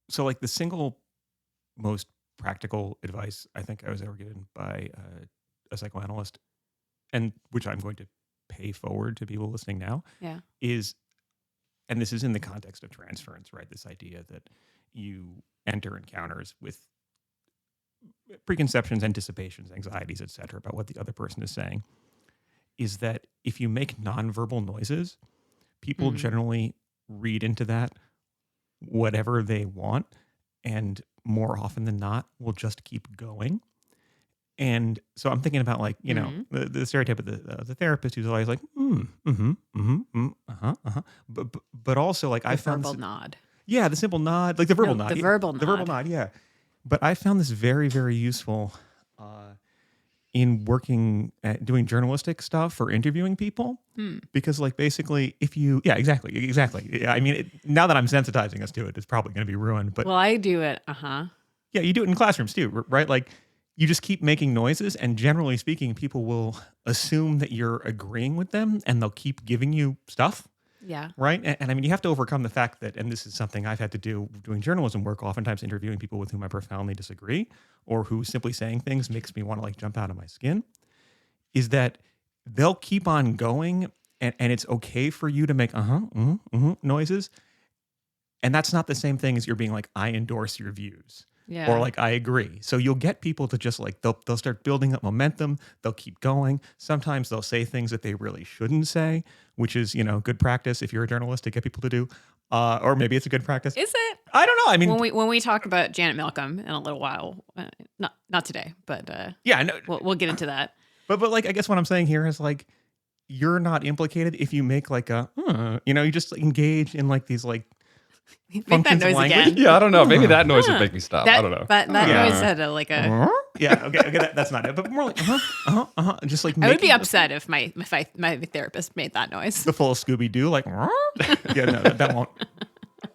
So like the single most practical advice I think I was ever given by a psychoanalyst, and which I'm going to pay forward to people listening now, Yeah. is, and this is in the context of transference, right? This idea that you enter encounters with preconceptions, anticipations, anxieties, etc., about what the other person is saying, is that if you make nonverbal noises, people generally read into that whatever they want, and more often than not will just keep going. And so I'm thinking about, like, you know, the stereotype of the therapist who's always like, but also like I found verbal this, nod. yeah, the simple nod, like the verbal nod, The verbal the verbal nod, yeah. But I found this very, very useful in working at doing journalistic stuff or interviewing people, because like basically if you, yeah, exactly. Yeah, I mean, now that I'm sensitizing us to it, it's probably going to be ruined. But Well, I do it. yeah, you do it in classrooms too, right? Like you just keep making noises, and generally speaking, people will assume that you're agreeing with them, and they'll keep giving you stuff. Yeah. Right. And I mean, you have to overcome the fact that, and this is something I've had to do doing journalism work, oftentimes interviewing people with whom I profoundly disagree, or who simply saying things makes me want to like jump out of my skin, is that they'll keep on going, and it's okay for you to make noises. And that's not the same thing as you're being like, I endorse your views. Yeah. Or like, I agree. So you'll get people to just like, they'll start building up momentum. They'll keep going. Sometimes they'll say things that they really shouldn't say, which is, you know, good practice if you're a journalist to get people to do. Or maybe it's a good practice. Is it? I don't know. I mean, when we talk about Janet Malcolm in a little while, not today, but yeah, no, we'll get into that. But like, I guess what I'm saying here is like, you're not implicated if you make like a, you know, you just engage in like these like, Make that noise again. Yeah, I don't know. Maybe that noise would make me stop. I don't know. That noise had like a. Yeah, okay, that's not it. But more like just like. I would be upset if my therapist made that noise. The full Scooby Doo, like. Yeah, no, that won't.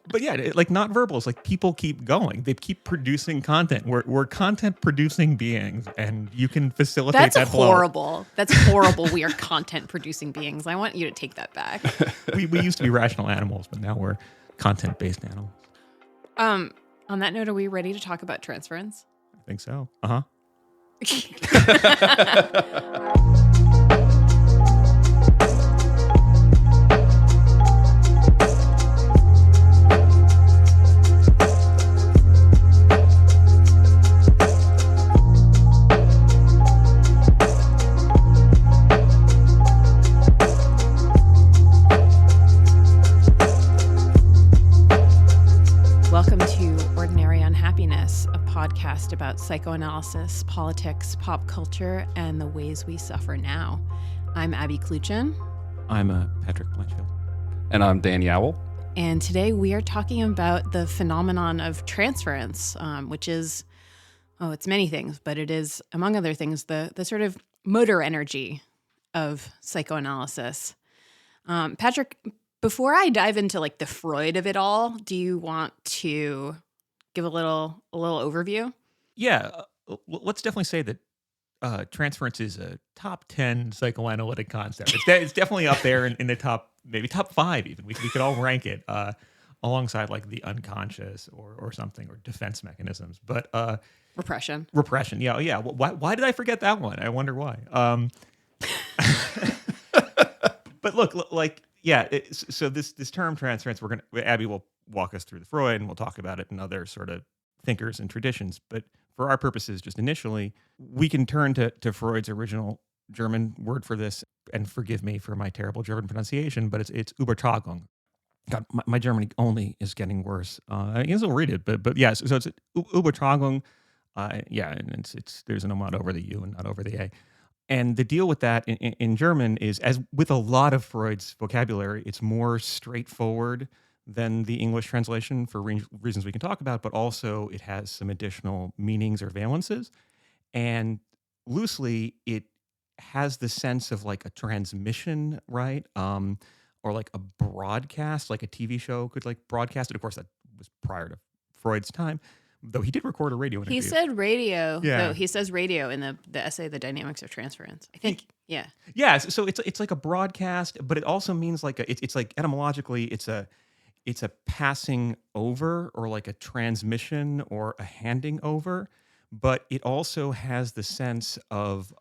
But yeah, like not verbal. It's like people keep going. They keep producing content. We're content producing beings, and you can facilitate that flow. Horrible. That's horrible. We are content producing beings. I want you to take that back. We used to be rational animals, but now we're content-based animals. On that note, are we ready to talk about transference? I think so. Welcome to Ordinary Unhappiness, a podcast about psychoanalysis, politics, pop culture, and the ways we suffer now. I'm Abby Kluchin. I'm Patrick Blanchfield. And I'm Dan Yowell. And today we are talking about the phenomenon of transference, which is, it's many things, but it is, among other things, the sort of motor energy of psychoanalysis. Patrick, before I dive into like the Freud of it all, do you want to give a little overview? Yeah, let's definitely say that transference is a top 10 psychoanalytic concept. It's definitely up there in the top, maybe top 5 even. We could all rank it alongside like the unconscious or something, or defense mechanisms. But Repression. Yeah. Why did I forget that one? I wonder why. But look, like. Yeah, so this term transference, Abby will walk us through the Freud, and we'll talk about it in other sort of thinkers and traditions. But for our purposes, just initially, we can turn to Freud's original German word for this, and forgive me for my terrible German pronunciation, but it's Übertragung. God, my German only is getting worse. I guess I'll read it, but yeah, so it's Übertragung. Yeah, and it's there's an umlaut over the U and not over the A. And the deal with that in German is, as with a lot of Freud's vocabulary, it's more straightforward than the English translation for reasons we can talk about, but also it has some additional meanings or valences. And loosely, it has the sense of like a transmission, right? Or like a broadcast, like a TV show could like broadcast it. Of course, that was prior to Freud's time. Though he did record a radio interview. He said radio. Yeah. Though he says radio in the essay, The Dynamics of Transference. I think, yeah. Yeah, so it's like a broadcast, but it also means like it's like etymologically, it's a passing over or like a transmission or a handing over, but it also has the sense of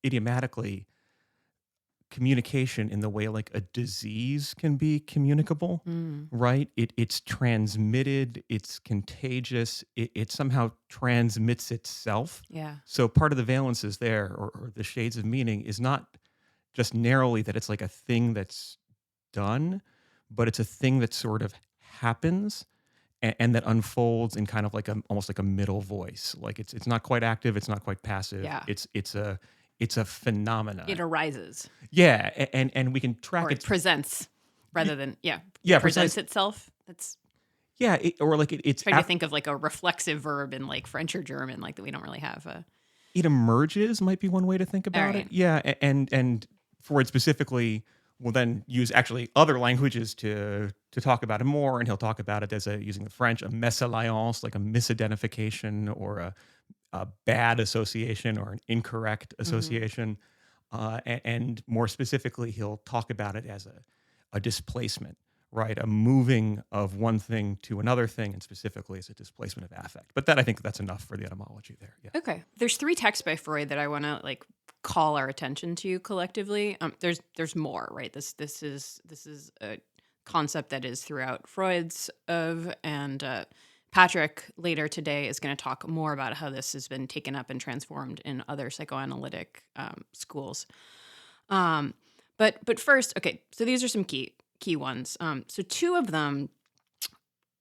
idiomatically communication in the way like a disease can be communicable, right? It's transmitted, it's contagious, it somehow transmits itself. Yeah. So part of the valences there, or the shades of meaning, is not just narrowly that it's like a thing that's done, but it's a thing that sort of happens and that unfolds in kind of like almost like a middle voice. Like it's not quite active, it's not quite passive. Yeah. It's a phenomenon. It arises. Yeah, and we can track Or it presents rather than presents itself. That's it's trying to think of like a reflexive verb in like French or German, like that we don't really have. It emerges might be one way to think about it. Yeah, and Freud specifically will then use actually other languages to talk about it more, and he'll talk about it as using the French, a mésalliance, like a misidentification or a bad association or an incorrect association. And more specifically, he'll talk about it as a displacement, right? A moving of one thing to another thing, and specifically as a displacement of affect. But I think that's enough for the etymology there. Yeah. Okay. There's 3 texts by Freud that I want to like call our attention to collectively. There's more, right? This is a concept that is throughout Freud's and Patrick later today is going to talk more about how this has been taken up and transformed in other psychoanalytic schools. But first, okay, so these are some key ones. So 2 of them,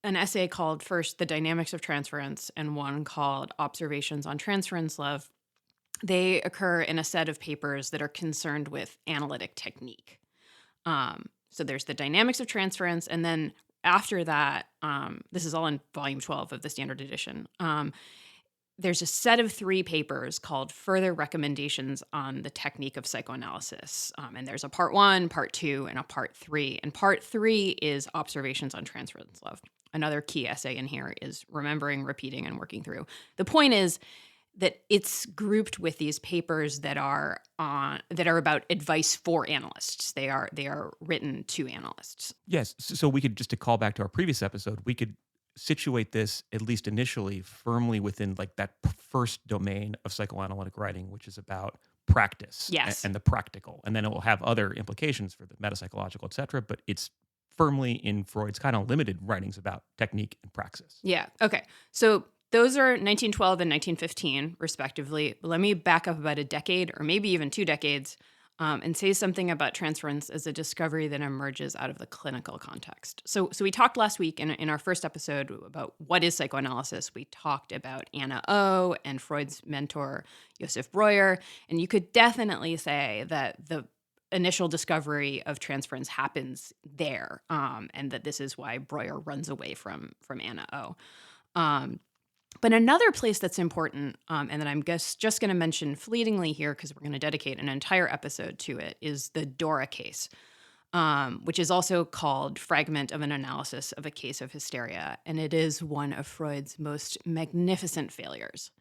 an essay called first The Dynamics of Transference and one called Observations on Transference Love, they occur in a set of papers that are concerned with analytic technique. So there's The Dynamics of Transference, and then after that, this is all in volume 12 of the standard edition. There's a set of 3 papers called Further Recommendations on the Technique of Psychoanalysis. And there's a part 1, part 2, and a part 3. And part 3 is Observations on Transference Love. Another key essay in here is remembering, repeating, and working through. The point is that it's grouped with these papers that are about advice for analysts. They are written to analysts. Yes. So we could, just to call back to our previous episode, we could situate this, at least initially, firmly within like that first domain of psychoanalytic writing, which is about practice and the practical. And then it will have other implications for the metapsychological, et cetera. But it's firmly in Freud's kind of limited writings about technique and praxis. Yeah. Okay. So those are 1912 and 1915, respectively. Let me back up about a decade or maybe even 2 decades and say something about transference as a discovery that emerges out of the clinical context. So we talked last week in our first episode about what is psychoanalysis. We talked about Anna O and Freud's mentor, Josef Breuer. And you could definitely say that the initial discovery of transference happens there, and that this is why Breuer runs away from Anna O. But another place that's important, and that I'm just going to mention fleetingly here because we're going to dedicate an entire episode to it, is the Dora case, which is also called Fragment of an Analysis of a Case of Hysteria. And it is one of Freud's most magnificent failures.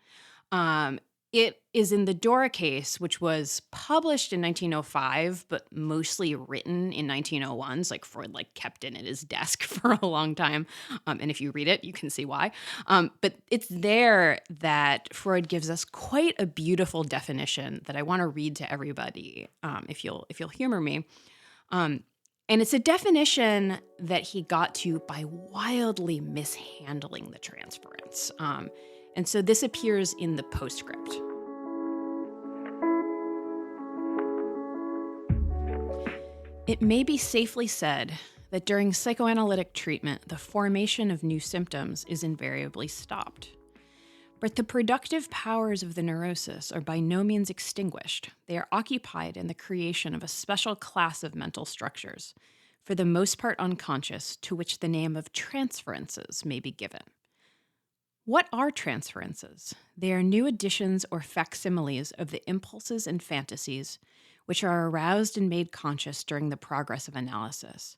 It is in the Dora case, which was published in 1905, but mostly written in 1901. So like Freud kept it at his desk for a long time. And if you read it, you can see why. But it's there that Freud gives us quite a beautiful definition that I want to read to everybody, if you'll humor me. And it's a definition that he got to by wildly mishandling the transference. And so this appears in the postscript. It may be safely said that during psychoanalytic treatment, the formation of new symptoms is invariably stopped. But the productive powers of the neurosis are by no means extinguished. They are occupied in the creation of a special class of mental structures, for the most part unconscious, to which the name of transferences may be given. What are transferences? They are new additions or facsimiles of the impulses and fantasies which are aroused and made conscious during the progress of analysis.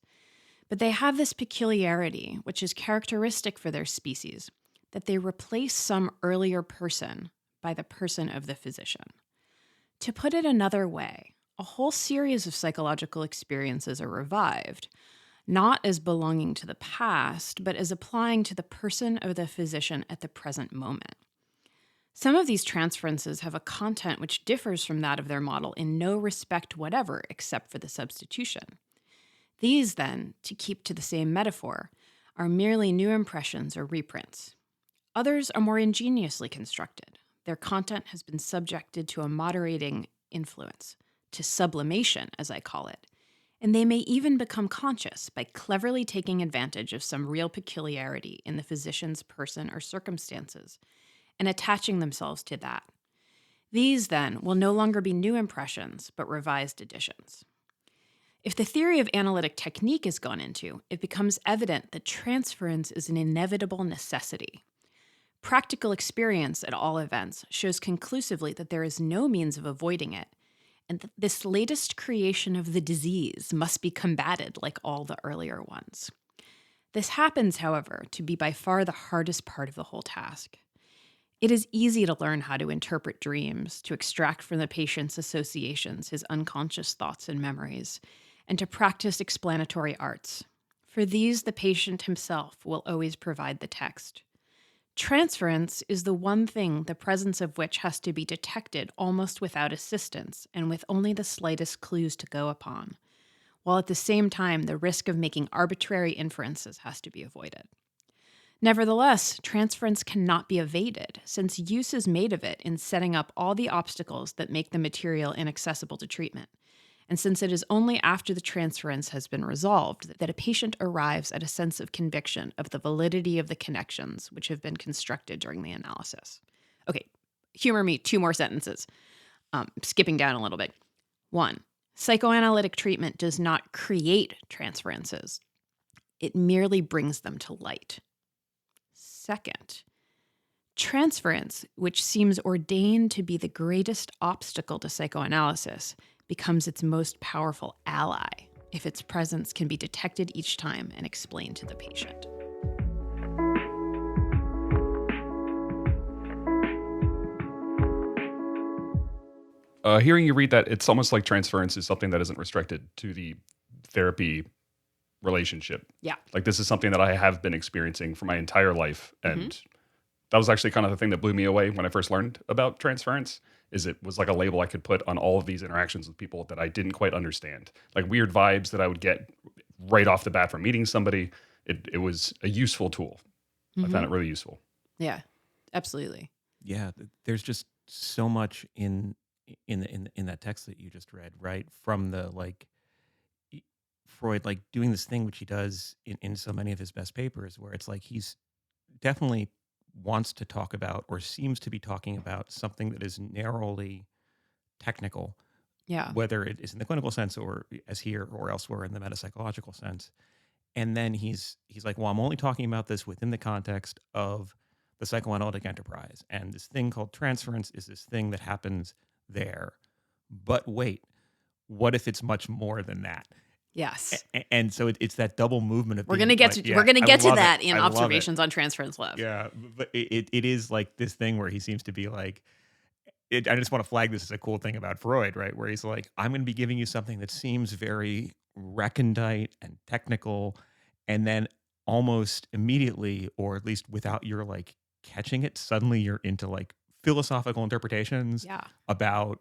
But they have this peculiarity, which is characteristic for their species, that they replace some earlier person by the person of the physician. To put it another way, a whole series of psychological experiences are revived, not as belonging to the past, but as applying to the person of the physician at the present moment. Some of these transferences have a content which differs from that of their model in no respect whatever except for the substitution. These, then, to keep to the same metaphor, are merely new impressions or reprints. Others are more ingeniously constructed. Their content has been subjected to a moderating influence, to sublimation, as I call it, and they may even become conscious by cleverly taking advantage of some real peculiarity in the physician's person or circumstances and attaching themselves to that. These, then, will no longer be new impressions, but revised editions. If the theory of analytic technique is gone into, it becomes evident that transference is an inevitable necessity. Practical experience, at all events, shows conclusively that there is no means of avoiding it, and that this latest creation of the disease must be combated like all the earlier ones. This happens, however, to be by far the hardest part of the whole task. It is easy to learn how to interpret dreams, to extract from the patient's associations his unconscious thoughts and memories, and to practice explanatory arts. For these, the patient himself will always provide the text. Transference is the one thing the presence of which has to be detected almost without assistance and with only the slightest clues to go upon, while at the same time the risk of making arbitrary inferences has to be avoided. Nevertheless, transference cannot be evaded, since use is made of it in setting up all the obstacles that make the material inaccessible to treatment, and since it is only after the transference has been resolved that a patient arrives at a sense of conviction of the validity of the connections which have been constructed during the analysis. Okay, humor me, 2 more sentences. Skipping down a little bit. 1, psychoanalytic treatment does not create transferences. It merely brings them to light. Second, transference, which seems ordained to be the greatest obstacle to psychoanalysis, becomes its most powerful ally if its presence can be detected each time and explained to the patient. Hearing you read that, it's almost like transference is something that isn't restricted to the therapy relationship. Yeah. Like this is something that I have been experiencing for my entire life. And that was actually kind of the thing that blew me away when I first learned about transference, is it was like a label I could put on all of these interactions with people that I didn't quite understand. Like weird vibes that I would get right off the bat from meeting somebody. It was a useful tool. I found it really useful. Yeah, absolutely. Yeah, there's just so much in that text that you just read, right? From the Freud doing this thing which he does in so many of his best papers, where it's like he's definitely wants to talk about or seems to be talking about something that is narrowly technical, whether it is in the clinical sense or as here or elsewhere in the metapsychological sense. And then he's like, well, I'm only talking about this within the context of the psychoanalytic enterprise, and this thing called transference is this thing that happens there. But wait, what if it's much more than that? Yes. And so it's that double movement of we're going to get to that in Observations on Transference Love. Yeah, but it is like this thing where he seems to be like, I just want to flag this as a cool thing about Freud, right? Where he's like, I'm going to be giving you something that seems very recondite and technical, and then almost immediately, or at least without your catching it, suddenly you're into philosophical interpretations about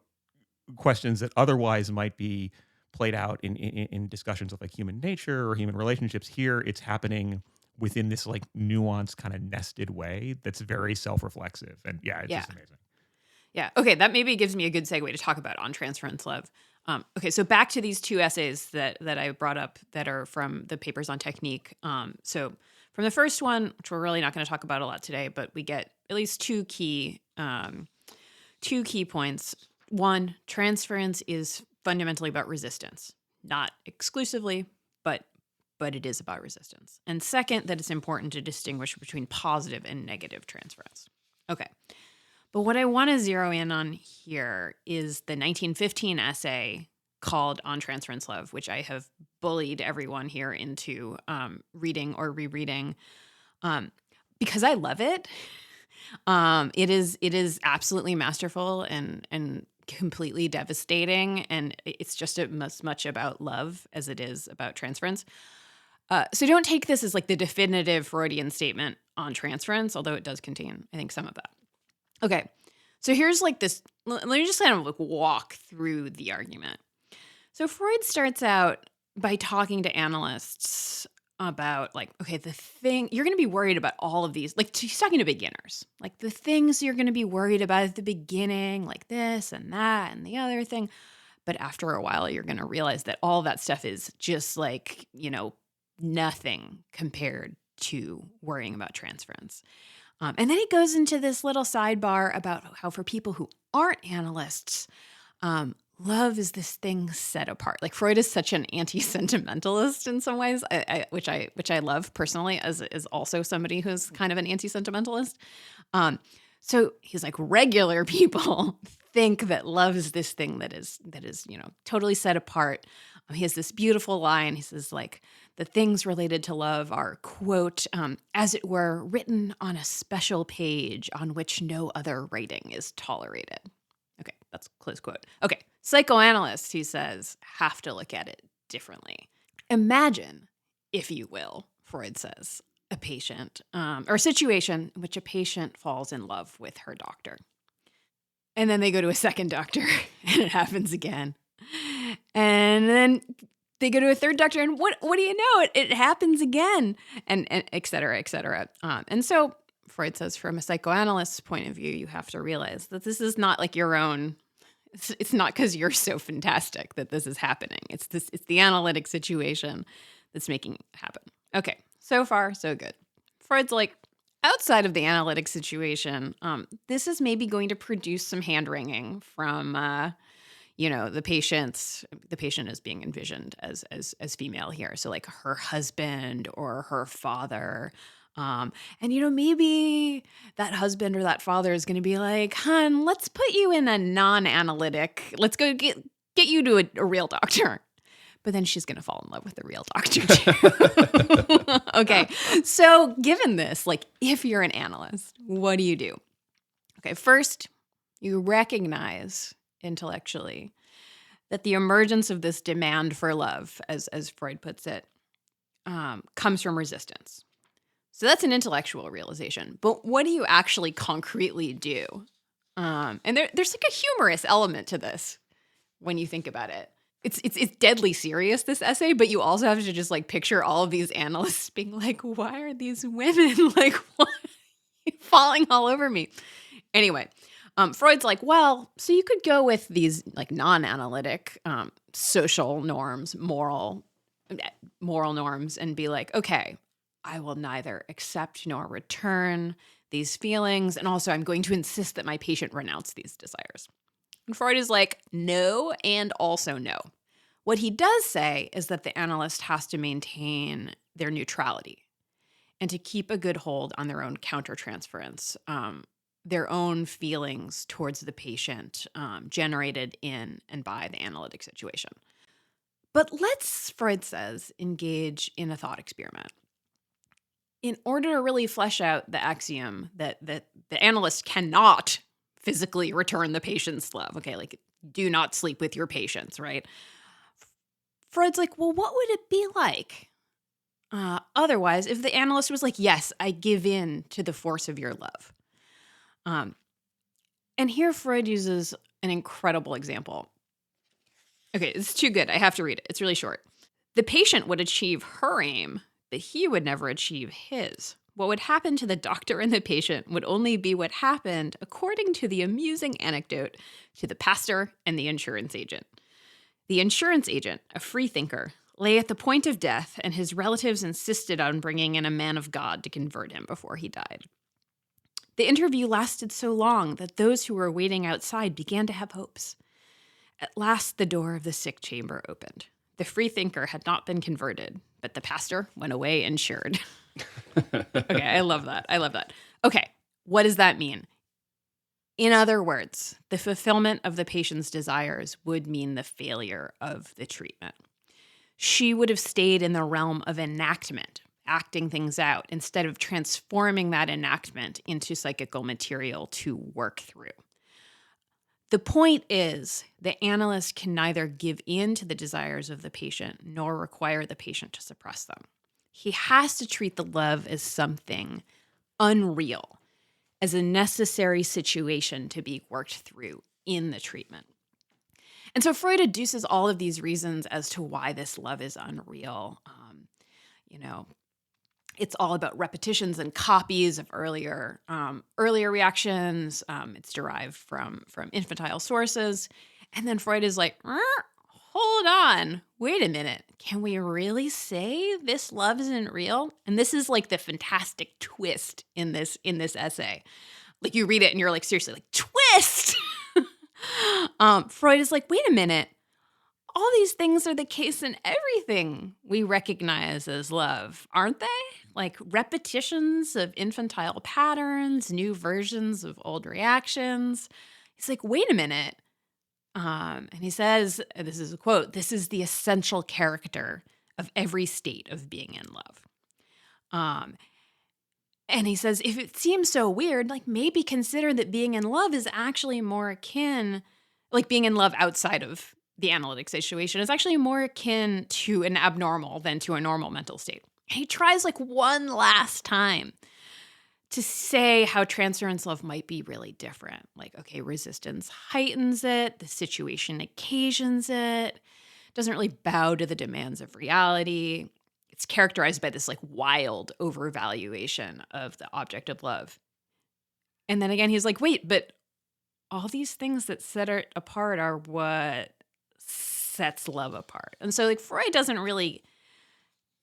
questions that otherwise might be played out in discussions of human nature or human relationships. Here it's happening within this nuanced kind of nested way that's very self-reflexive, and it's just amazing. Yeah. Okay, that maybe gives me a good segue to talk about On Transference Love. Okay, so back to these 2 essays that I brought up that are from the papers on technique. So from the first one, which we're really not going to talk about a lot today, but we get at least 2 key points. 1, transference is fundamentally about resistance, not exclusively, but it is about resistance. And second, that it's important to distinguish between positive and negative transference. Okay. But what I want to zero in on here is the 1915 essay called On Transference Love, which I have bullied everyone here into reading or rereading because I love it. It is absolutely masterful and completely devastating, and it's just as much about love as it is about transference. So don't take this as like the definitive Freudian statement on transference, although it does contain, I think, some of that. Okay, so here's like this, let me just kind of like walk through the argument. So Freud starts out by talking to analysts about like, okay, the thing, you're going to be worried about all of these, like he's talking to beginners, like the things you're going to be worried about at the beginning, like this and that and the other thing. But after a while, you're going to realize that all that stuff is just like, nothing compared to worrying about transference. And then he goes into this little sidebar about how for people who aren't analysts, love is this thing set apart. Like Freud is such an anti-sentimentalist in some ways, which I love personally as also somebody who's kind of an anti-sentimentalist. So he's like, regular people think that love is this thing that is totally set apart. He has this beautiful line. He says like, the things related to love are, quote, as it were, written on a special page on which no other writing is tolerated. Okay, that's close quote. Okay, psychoanalysts, he says, have to look at it differently. Imagine, if you will, Freud says, a patient or a situation in which a patient falls in love with her doctor. And then they go to a second doctor and it happens again. And then they go to a third doctor and what do you know? It happens again and et cetera, et cetera. And so Freud says from a psychoanalyst's point of view, you have to realize that this is not like your own. It's not because you're so fantastic that this is happening. It's the analytic situation that's making it happen. Okay, so far, so good. Freud's like, outside of the analytic situation, this is maybe going to produce some hand-wringing from, the patient. The patient is being envisioned as female here. So like her husband or her father. And maybe that husband or that father is going to be like, "Hun, let's put you in a non-analytic. Let's go get you to a real doctor." But then she's going to fall in love with the real doctor too. Okay. So given this, like if you're an analyst, what do you do? Okay. First, you recognize intellectually that the emergence of this demand for love, as Freud puts it, comes from resistance. So that's an intellectual realization. But what do you actually concretely do? And there's like a humorous element to this when you think about it. It's deadly serious, this essay, but you also have to just like picture all of these analysts being like, why are these women like falling all over me? Anyway, Freud's like, well, so you could go with these like non-analytic social norms, moral norms, and be like, okay, I will neither accept nor return these feelings. And also I'm going to insist that my patient renounce these desires. And Freud is like, no, and also no. What he does say is that the analyst has to maintain their neutrality and to keep a good hold on their own countertransference, their own feelings towards the patient generated in and by the analytic situation. But let's, Freud says, engage in a thought experiment. In order to really flesh out the axiom that the analyst cannot physically return the patient's love, okay, like do not sleep with your patients, right? Freud's like, well, what would it be like otherwise if the analyst was like, yes, I give in to the force of your love? And here Freud uses an incredible example. Okay, it's too good. I have to read it. It's really short. The patient would achieve her aim, but he would never achieve his. What would happen to the doctor and the patient would only be what happened, according to the amusing anecdote, to the pastor and the insurance agent. The insurance agent, a free thinker, lay at the point of death, and his relatives insisted on bringing in a man of God to convert him before he died. The interview lasted so long that those who were waiting outside began to have hopes. At last, the door of the sick chamber opened. The free thinker had not been converted, but the pastor went away insured. Okay, I love that. Okay, what does that mean? In other words, the fulfillment of the patient's desires would mean the failure of the treatment. She would have stayed in the realm of enactment, acting things out, instead of transforming that enactment into psychical material to work through. The point is, the analyst can neither give in to the desires of the patient nor require the patient to suppress them. He has to treat the love as something unreal, as a necessary situation to be worked through in the treatment. And so Freud adduces all of these reasons as to why this love is unreal. You know, it's all about repetitions and copies of earlier reactions. It's derived from infantile sources. And then Freud is like, hold on, wait a minute. Can we really say this love isn't real? And this is like the fantastic twist in this essay. Like you read it and you're like, seriously, like twist. Freud is like, wait a minute. All these things are the case in everything we recognize as love, aren't they? Like repetitions of infantile patterns, new versions of old reactions. He's like, wait a minute. And he says, and this is a quote, this is the essential character of every state of being in love. And he says, if it seems so weird, like maybe consider that being in love is actually more akin, like being in love outside of the analytic situation is actually more akin to an abnormal than to a normal mental state. He tries like one last time to say how transference love might be really different. Like, okay, resistance heightens it, the situation occasions it, doesn't really bow to the demands of reality. It's characterized by this like wild overvaluation of the object of love. And then again, he's like, wait, but all these things that set it apart are what sets love apart. And so like Freud doesn't really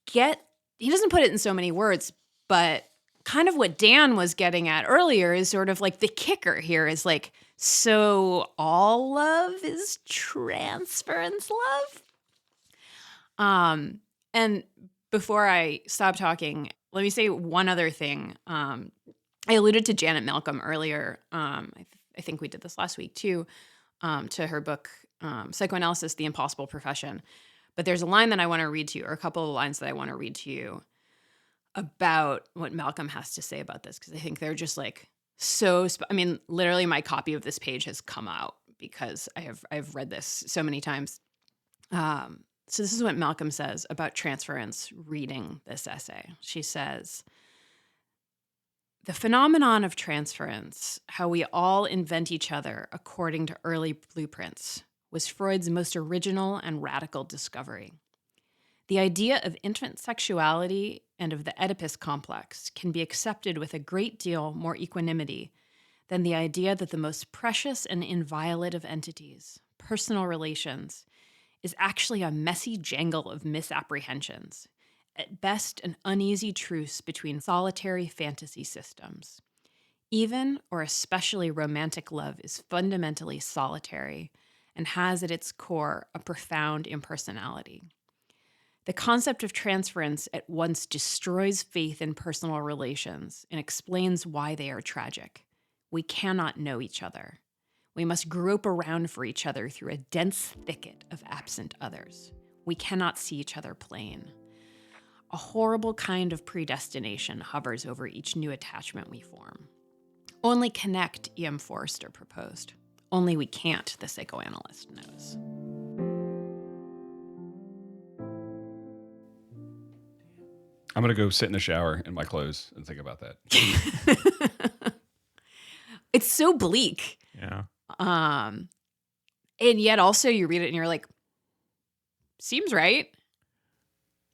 he doesn't put it in so many words, but kind of what Dan was getting at earlier is sort of like the kicker here is like, so all love is transference love? And before I stop talking, let me say one other thing. I alluded to Janet Malcolm earlier. I think we did this last week too, to her book, Psychoanalysis, The Impossible Profession. But there's a line that I want to read to you, or a couple of lines that I want to read to you about what Malcolm has to say about this, because I think they're just like so, literally my copy of this page has come out because I've read this so many times. So this is what Malcolm says about transference reading this essay. She says, the phenomenon of transference, how we all invent each other according to early blueprints, was Freud's most original and radical discovery. The idea of infant sexuality and of the Oedipus complex can be accepted with a great deal more equanimity than the idea that the most precious and inviolate of entities, personal relations, is actually a messy jangle of misapprehensions, at best an uneasy truce between solitary fantasy systems. Even or especially romantic love is fundamentally solitary and has at its core a profound impersonality. The concept of transference at once destroys faith in personal relations and explains why they are tragic. We cannot know each other. We must grope around for each other through a dense thicket of absent others. We cannot see each other plain. A horrible kind of predestination hovers over each new attachment we form. Only connect, E.M. Forrester proposed. Only we can't, the psychoanalyst knows. I'm going to go sit in the shower in my clothes and think about that. It's so bleak. Yeah. And yet also you read it and you're like, seems right.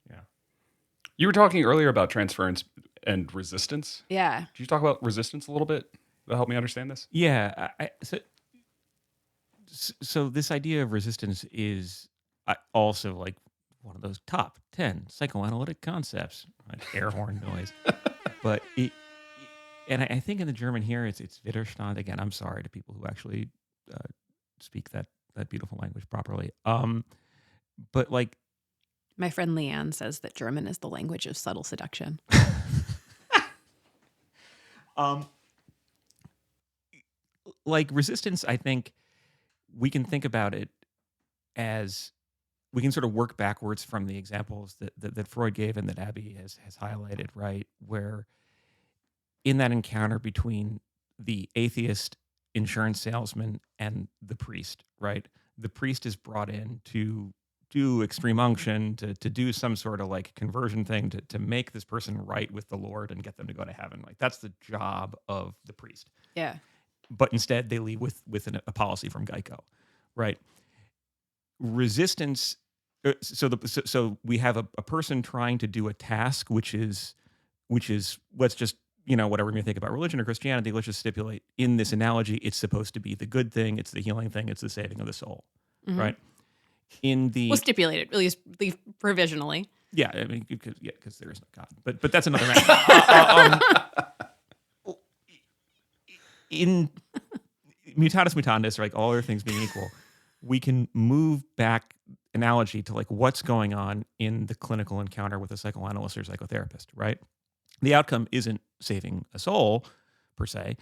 Yeah. You were talking earlier about transference and resistance. Yeah. Could you talk about resistance a little bit to help me understand this? Yeah. So this idea of resistance is also like one of those top 10 psychoanalytic concepts, like air horn noise. But I think in the German here, it's Widerstand. Again, I'm sorry to people who actually speak that beautiful language properly. But like, my friend Leanne says that German is the language of subtle seduction. Like resistance, I think we can think about it as we can sort of work backwards from the examples that Freud gave and that Abby has highlighted, right? Where in that encounter between the atheist insurance salesman and the priest, right? The priest is brought in to do extreme unction, to do some sort of like conversion thing to make this person right with the Lord and get them to go to heaven. Like that's the job of the priest. Yeah. But instead they leave with a policy from Geico, right? Resistance. So we have a person trying to do a task, which is let's just, whatever you think about religion or Christianity, let's just stipulate in this analogy, it's supposed to be the good thing, it's the healing thing, it's the saving of the soul, right? We'll stipulate it, at least provisionally. Yeah, I mean, because there is no God, but that's another matter. In mutatis mutandis, like all other things being equal, we can move back analogy to like what's going on in the clinical encounter with a psychoanalyst or psychotherapist, right? The outcome isn't saving a soul per se.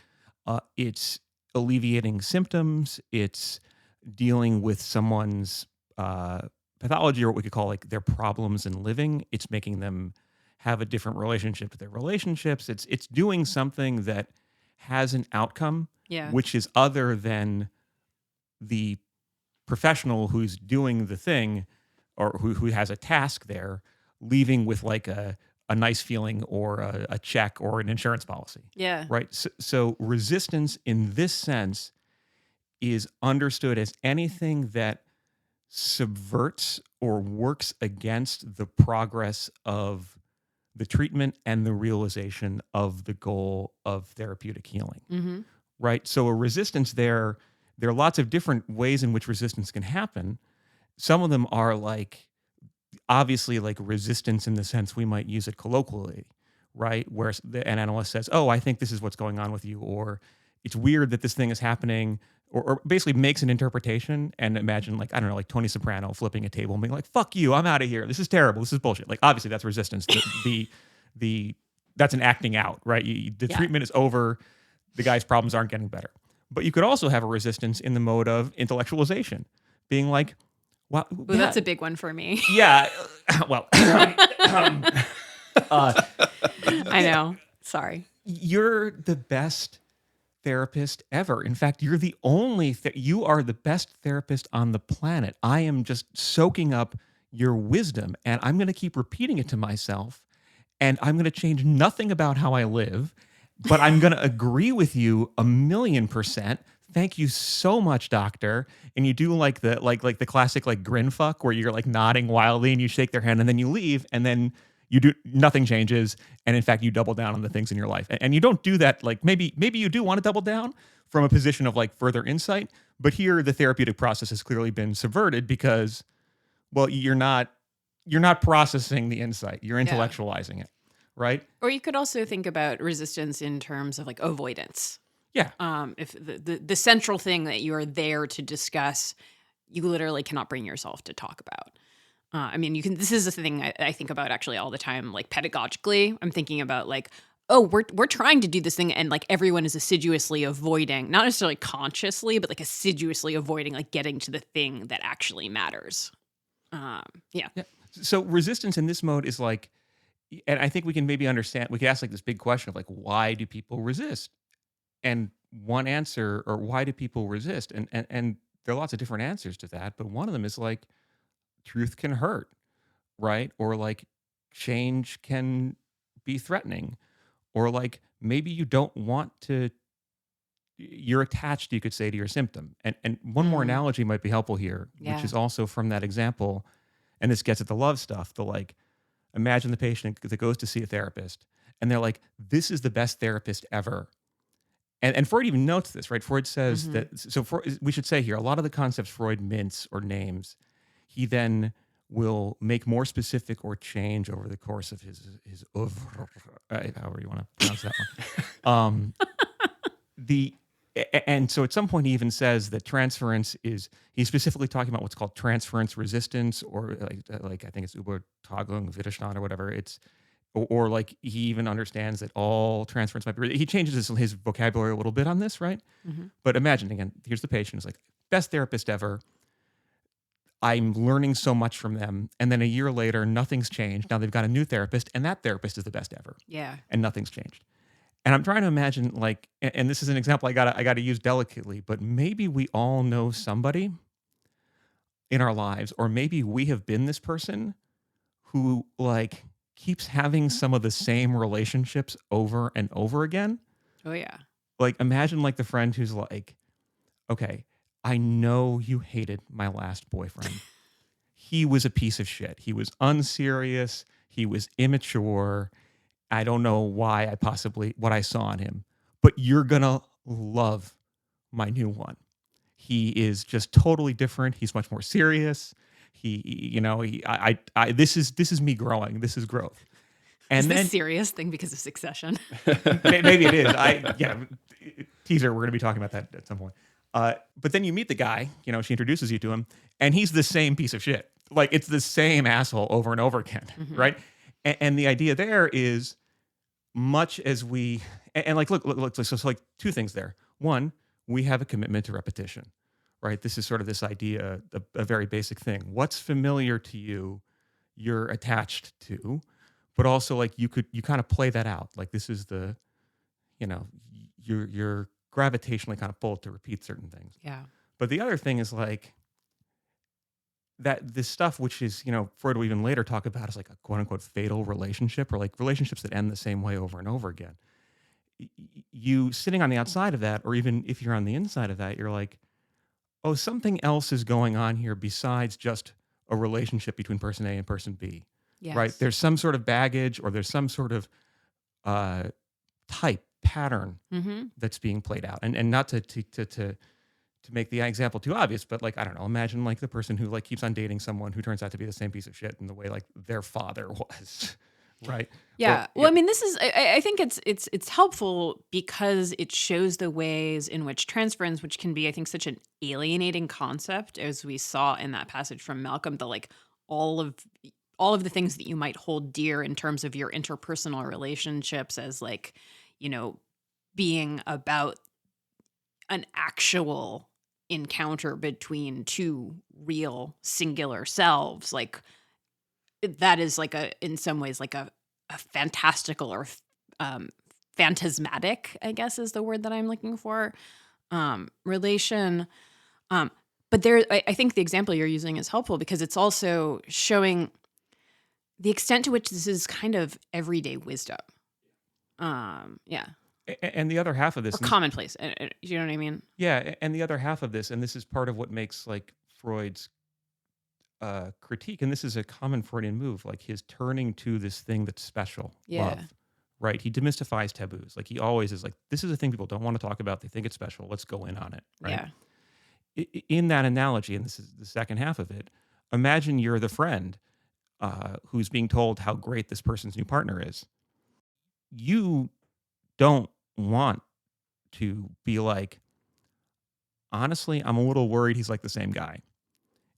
It's alleviating symptoms. It's dealing with someone's pathology, or what we could call like their problems in living. It's making them have a different relationship to their relationships. It's doing something that has an outcome, which is other than the professional who's doing the thing or who has a task there, leaving with like a nice feeling or a check or an insurance policy. Yeah. Right. So resistance in this sense is understood as anything that subverts or works against the progress of the treatment and the realization of the goal of therapeutic healing. Right. So a resistance there are lots of different ways in which resistance can happen. Some of them are like, obviously like resistance in the sense we might use it colloquially, right? Where an analyst says, oh, I think this is what's going on with you, or it's weird that this thing is happening, or basically makes an interpretation. And imagine like, I don't know, like Tony Soprano flipping a table and being like, fuck you, I'm out of here. This is terrible. This is bullshit. Like, obviously that's resistance. That's an acting out, right? The treatment is over. The guy's problems aren't getting better. But you could also have a resistance in the mode of intellectualization, being like, well, ooh, that's a big one for me. Yeah. Well, I know. Sorry. You're the best therapist ever. In fact, you're the only, you are the best therapist on the planet. I am just soaking up your wisdom, and I'm going to keep repeating it to myself, and I'm going to change nothing about how I live, but I'm going to agree with you 1,000,000%. Thank you so much, doctor. And you do like the classic like grin fuck where you're like nodding wildly and you shake their hand and then you leave and then you do nothing changes, and in fact you double down on the things in your life. And you don't do that like maybe you do want to double down from a position of like further insight, but here the therapeutic process has clearly been subverted because, well, you're not processing the insight, you're intellectualizing it, right? Or you could also think about resistance in terms of like avoidance. Yeah. If the central thing that you're there to discuss, you literally cannot bring yourself to talk about. I mean, you can. This is a thing I think about actually all the time. Like pedagogically, I'm thinking about like, oh, we're trying to do this thing, and like everyone is assiduously avoiding, not necessarily consciously, but like assiduously avoiding like getting to the thing that actually matters. Yeah. So resistance in this mode is like, and I think we can maybe understand. We could ask like this big question of like, why do people resist? And one answer, or why do people resist? And there are lots of different answers to that, but one of them is like, truth can hurt, right? Or like change can be threatening, or like maybe you don't want to, you're attached, you could say, to your symptom. And one more analogy might be helpful here, which is also from that example. And this gets at the love stuff. The like, imagine the patient that goes to see a therapist and they're like, this is the best therapist ever. And Freud even notes this, right? Freud says that, so we should say here, a lot of the concepts Freud mints or names, he then will make more specific or change over the course of his however you want to pronounce that one. And so at some point he even says that transference is, he's specifically talking about what's called transference resistance, or like I think it's Übertragung, Widerstand or whatever. It's, or like he even understands that all transference might be, he changes his vocabulary a little bit on this, right? But imagine, again, here's the patient, it's like, best therapist ever. I'm learning so much from them. And then a year later, nothing's changed. Now they've got a new therapist, and that therapist is the best ever. Yeah. And nothing's changed. And I'm trying to imagine, like, and this is an example I gotta use delicately, but maybe we all know somebody in our lives, or maybe we have been this person who like keeps having some of the same relationships over and over again. Oh yeah. Like imagine like the friend who's like, okay, I know you hated my last boyfriend. He was a piece of shit. He was unserious. He was immature. I don't know why what I saw in him, but you're going to love my new one. He is just totally different. He's much more serious. This is me growing. This is growth. And is this then serious thing because of Succession? maybe it is. Teaser. We're going to be talking about that at some point. But then you meet the guy, she introduces you to him, and he's the same piece of shit. Like it's the same asshole over and over again, right? And the idea there is much as we, and like, look, so like two things there. One, we have a commitment to repetition, right? This is sort of this idea, a very basic thing. What's familiar to you, you're attached to, but also like you kind of play that out. Like this is the, you're gravitationally kind of pulled to repeat certain things. Yeah. But the other thing is like that this stuff, which is, Freud will even later talk about as like a quote unquote fatal relationship, or like relationships that end the same way over and over again. You sitting on the outside of that, or even if you're on the inside of that, you're like, oh, something else is going on here besides just a relationship between person A and person B. Yes. Right? There's some sort of baggage, or there's some sort of type pattern that's being played out. And not to make the example too obvious, but like, I don't know, imagine like the person who like keeps on dating someone who turns out to be the same piece of shit in the way like their father was. Right. Yeah. Well, I mean, this is, I think it's helpful because it shows the ways in which transference, which can be, I think, such an alienating concept, as we saw in that passage from Malcolm, the like all of the things that you might hold dear in terms of your interpersonal relationships as like, being about an actual encounter between two real singular selves, like that is like in some ways like a fantastical or phantasmatic, I guess is the word that I'm looking for, relation. But I think the example you're using is helpful because it's also showing the extent to which this is kind of everyday wisdom. Yeah. And the other half of this, or commonplace. You know what I mean? Yeah, and the other half of this, and this is part of what makes like Freud's critique, and this is a common Freudian move, like his turning to this thing that's special, love, right? He demystifies taboos. Like he always is like, this is a thing people don't want to talk about. They think it's special. Let's go in on it, right? Yeah. In that analogy, and this is the second half of it, imagine you're the friend who's being told how great this person's new partner is. You don't want to be like, honestly, I'm a little worried he's like the same guy.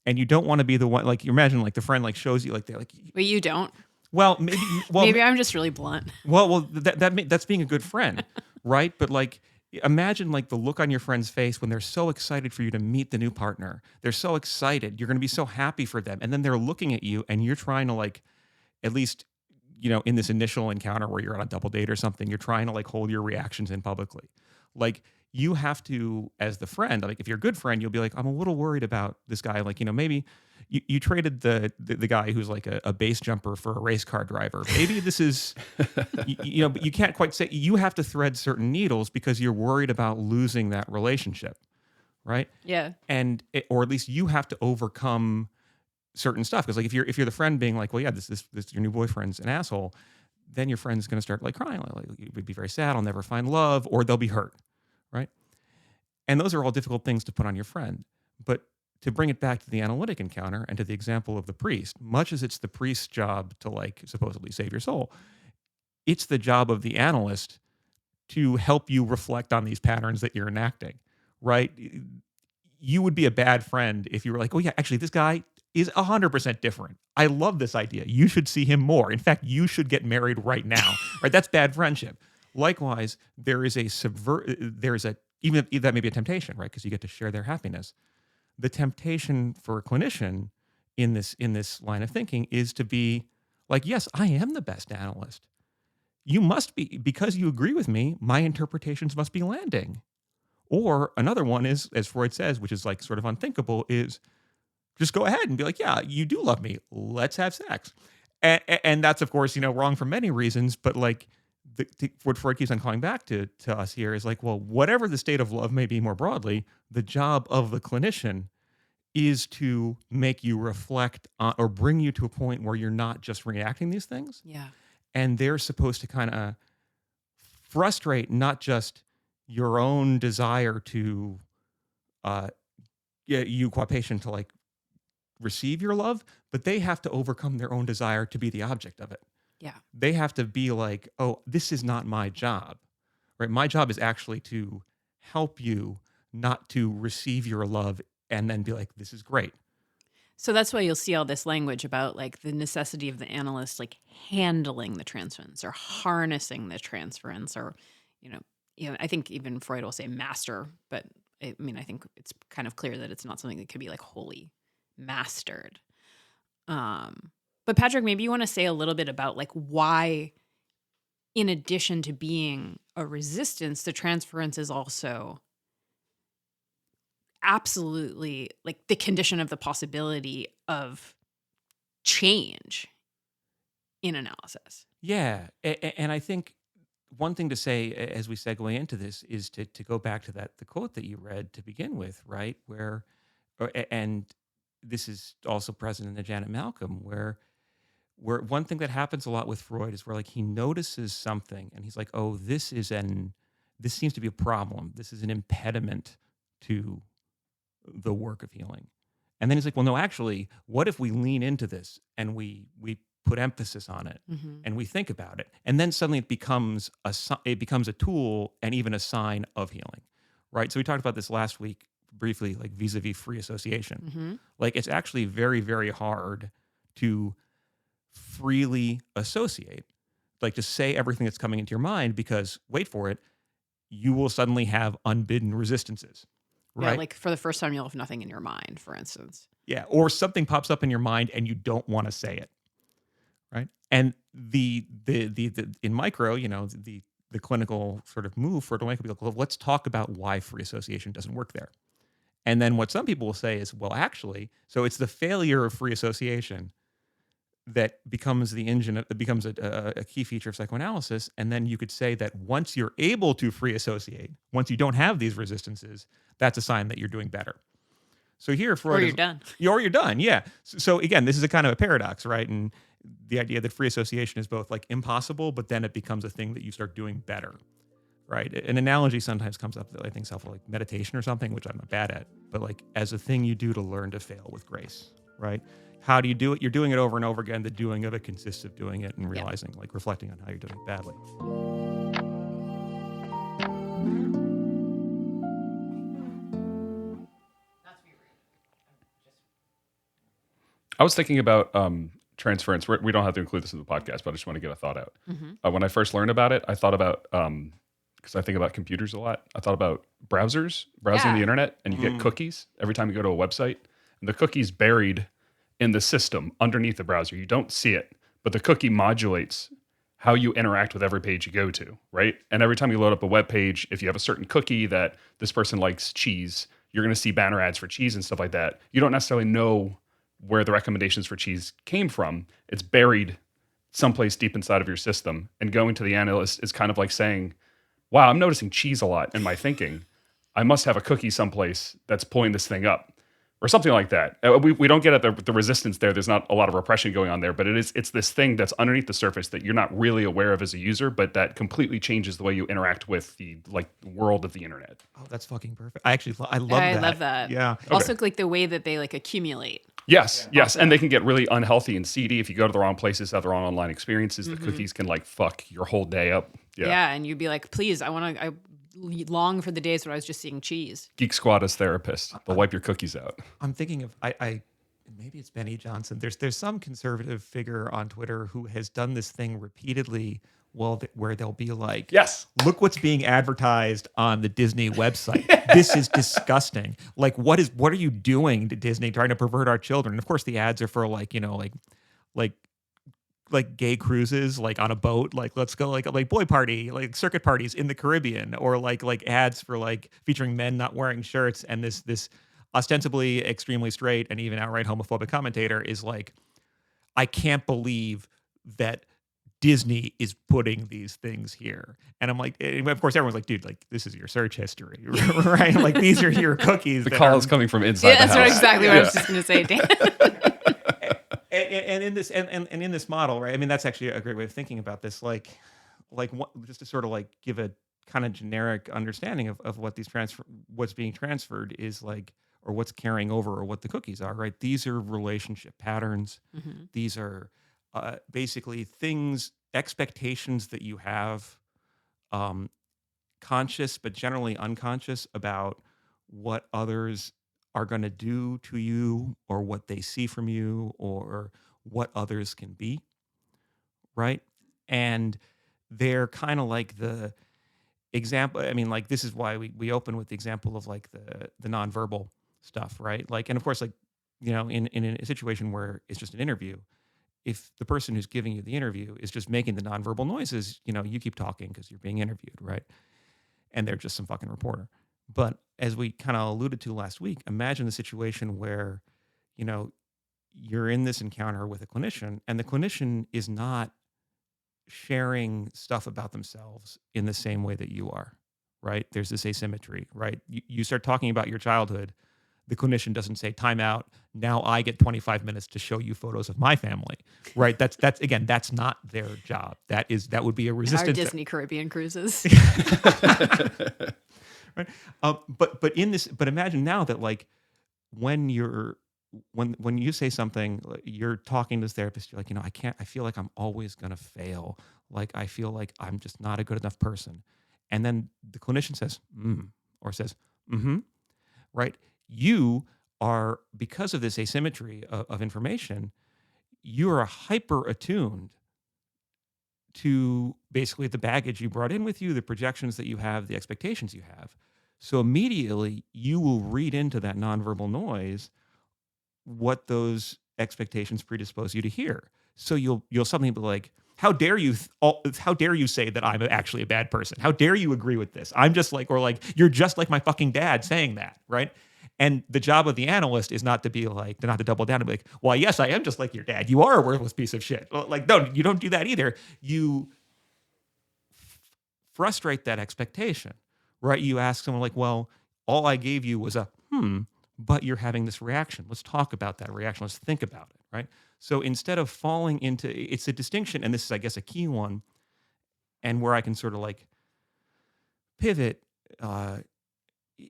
And you don't want to be the one, like you imagine like the friend like shows you like they're like, but you don't. Well, maybe I'm just really blunt. Well, that's being a good friend, right? But like, imagine like the look on your friend's face when they're so excited for you to meet the new partner. They're so excited. You're going to be so happy for them. And then they're looking at you and you're trying to like, at least, in this initial encounter where you're on a double date or something, you're trying to like hold your reactions in publicly. Like you have to, as the friend, like if you're a good friend, you'll be like, I'm a little worried about this guy. Like, maybe you traded the guy who's like a base jumper for a race car driver. Maybe this is, but you can't quite say, you have to thread certain needles because you're worried about losing that relationship. Right. Yeah. Or at least you have to overcome certain stuff. Cause like if you're the friend being like, well, yeah, this your new boyfriend's an asshole, then your friend's going to start like crying. Like you would be very sad. I'll never find love, or they'll be hurt. Right. And those are all difficult things to put on your friend. But to bring it back to the analytic encounter and to the example of the priest, much as it's the priest's job to like supposedly save your soul, it's the job of the analyst to help you reflect on these patterns that you're enacting, right? You would be a bad friend if you were like, oh yeah, actually this guy is 100% different. I love this idea. You should see him more. In fact, you should get married right now, right? That's bad friendship. Likewise, even that may be a temptation, right? Because you get to share their happiness. The temptation for a clinician in this line of thinking is to be like, yes, I am the best analyst. You must be, because you agree with me, my interpretations must be landing. Or another one is, as Freud says, which is like sort of unthinkable, is just go ahead and be like, yeah, you do love me. Let's have sex. And that's, of course, wrong for many reasons. But like what Freud keeps on calling back to us here is like, well, whatever the state of love may be more broadly, the job of the clinician is to make you reflect on, or bring you to a point where you're not just reacting these things. Yeah. And they're supposed to kind of frustrate not just your own desire to get you, qua patient, to like receive your love, but they have to overcome their own desire to be the object of it. Yeah. They have to be like, oh, this is not my job, right? My job is actually to help you, not to receive your love and then be like, this is great. So that's why you'll see all this language about like the necessity of the analyst, like handling the transference or harnessing the transference, or, I think even Freud will say master, but I think it's kind of clear that it's not something that could be like wholly mastered. But Patrick, maybe you want to say a little bit about like why, in addition to being a resistance, the transference is also absolutely like the condition of the possibility of change in analysis. Yeah. And I think one thing to say as we segue into this is to go back to the quote that you read to begin with, right? And this is also present in the Janet Malcolm, where one thing that happens a lot with Freud is where like he notices something and he's like, oh, this seems to be a problem. This is an impediment to the work of healing. And then he's like, well, no, actually, what if we lean into this and we put emphasis on it and we think about it, and then suddenly it becomes a tool and even a sign of healing, right? So we talked about this last week briefly, like vis-a-vis free association. Like it's actually very, very hard to freely associate, like to say everything that's coming into your mind, because wait for it, you will suddenly have unbidden resistances. Right. Yeah, like for the first time, you'll have nothing in your mind, for instance. Yeah. Or something pops up in your mind and you don't want to say it. Right. And the in micro, the clinical sort of move for it to make people, well, let's talk about why free association doesn't work there. And then what some people will say is, well, actually, so it's the failure of free association that becomes the engine, it becomes a key feature of psychoanalysis. And then you could say that once you're able to free associate, once you don't have these resistances, that's a sign that you're doing better. So here, Freud, or you're done. Or you're done, yeah. So again, this is a kind of a paradox, right? And the idea that free association is both like impossible, but then it becomes a thing that you start doing better, right? An analogy sometimes comes up that I think is like meditation or something, which I'm not bad at, but like as a thing you do to learn to fail with grace, right? How do you do it? You're doing it over and over again. The doing of it consists of doing it and realizing, like reflecting on how you're doing it badly. I was thinking about transference. We don't have to include this in the podcast, but I just want to get a thought out. When I first learned about it, I thought about, because I think about computers a lot, I thought about browsing the internet, and you get cookies every time you go to a website, and the cookie's buried in the system underneath the browser. You don't see it, but the cookie modulates how you interact with every page you go to, right? And every time you load up a web page, if you have a certain cookie that this person likes cheese, you're going to see banner ads for cheese and stuff like that. You don't necessarily know where the recommendations for cheese came from. It's buried someplace deep inside of your system. And going to the analyst is kind of like saying, wow, I'm noticing cheese a lot in my thinking. I must have a cookie someplace that's pulling this thing up, or something like that. We don't get at the resistance there. There's not a lot of repression going on there, but it's this thing that's underneath the surface that you're not really aware of as a user, but that completely changes the way you interact with the world of the internet. Oh, that's fucking perfect. I love that. I love that. Yeah. Also, like the way that they like accumulate. Yes. And they can get really unhealthy and seedy if you go to the wrong places, have the wrong online experiences. The cookies can like fuck your whole day up. Yeah, and you'd be like, please, I long for the days when I was just seeing cheese. Geek Squad as therapist. They'll wipe your cookies out. I'm thinking of maybe it's Benny Johnson. There's some conservative figure on Twitter who has done this thing repeatedly. Where they'll be like, yes, look what's being advertised on the Disney website. This is disgusting. Like, what are you doing to Disney, trying to pervert our children? And of course, the ads are for like gay cruises, like on a boat, like let's go like boy party, like circuit parties in the Caribbean, or like ads for like featuring men not wearing shirts, and this ostensibly extremely straight and even outright homophobic commentator is like, I can't believe that Disney is putting these things here. And I'm like, of course, everyone's like, dude, like, this is your search history, right? Like, these are your cookies. The call is coming from inside Yeah, the that's house. exactly what I was just going to say, Dan. And in this model, right? I mean, that's actually a great way of thinking about this. Like what, just to sort of like give a kind of generic understanding of what what's being transferred is like, or what's carrying over, or what the cookies are, right? These are relationship patterns. Mhm. These are basically things, expectations that you have, conscious but generally unconscious, about what others are going to do to you, or what they see from you, or what others can be, right? And they're kind of like the example. I mean, like, this is why we open with the example of like the nonverbal stuff, right? Like, and of course, like, in a situation where it's just an interview, if the person who's giving you the interview is just making the nonverbal noises, you keep talking because you're being interviewed, right? And they're just some fucking reporter. But as we kind of alluded to last week, imagine the situation where, you're in this encounter with a clinician, and the clinician is not sharing stuff about themselves in the same way that you are, right? There's this asymmetry, right? You start talking about your childhood. The clinician doesn't say, time out, now I get 25 minutes to show you photos of my family, right? That's again, that's not their job. That would be a Our resistance. Disney Caribbean cruises. Right. But imagine now that, like, when you say something, like, you're talking to this therapist, you're like, I feel like I'm always going to fail. Like, I feel like I'm just not a good enough person. And then the clinician says, or says, mm-hmm, right? You are, because of this asymmetry of information, you are hyper attuned to basically the baggage you brought in with you, the projections that you have, the expectations you have. So immediately you will read into that nonverbal noise what those expectations predispose you to hear. So you'll suddenly be like, how dare you say that I'm actually a bad person? How dare you agree with this? I'm just like, or like, you're just like my fucking dad saying that, right? And the job of the analyst is not to be like, not to double down and be like, well, yes, I am just like your dad. You are a worthless piece of shit. Well, like, no, you don't do that either. You frustrate that expectation, right? You ask someone like, well, all I gave you was a but you're having this reaction. Let's talk about that reaction. Let's think about it, right? So instead of falling into, it's a distinction, and this is, I guess, a key one, and where I can sort of like pivot,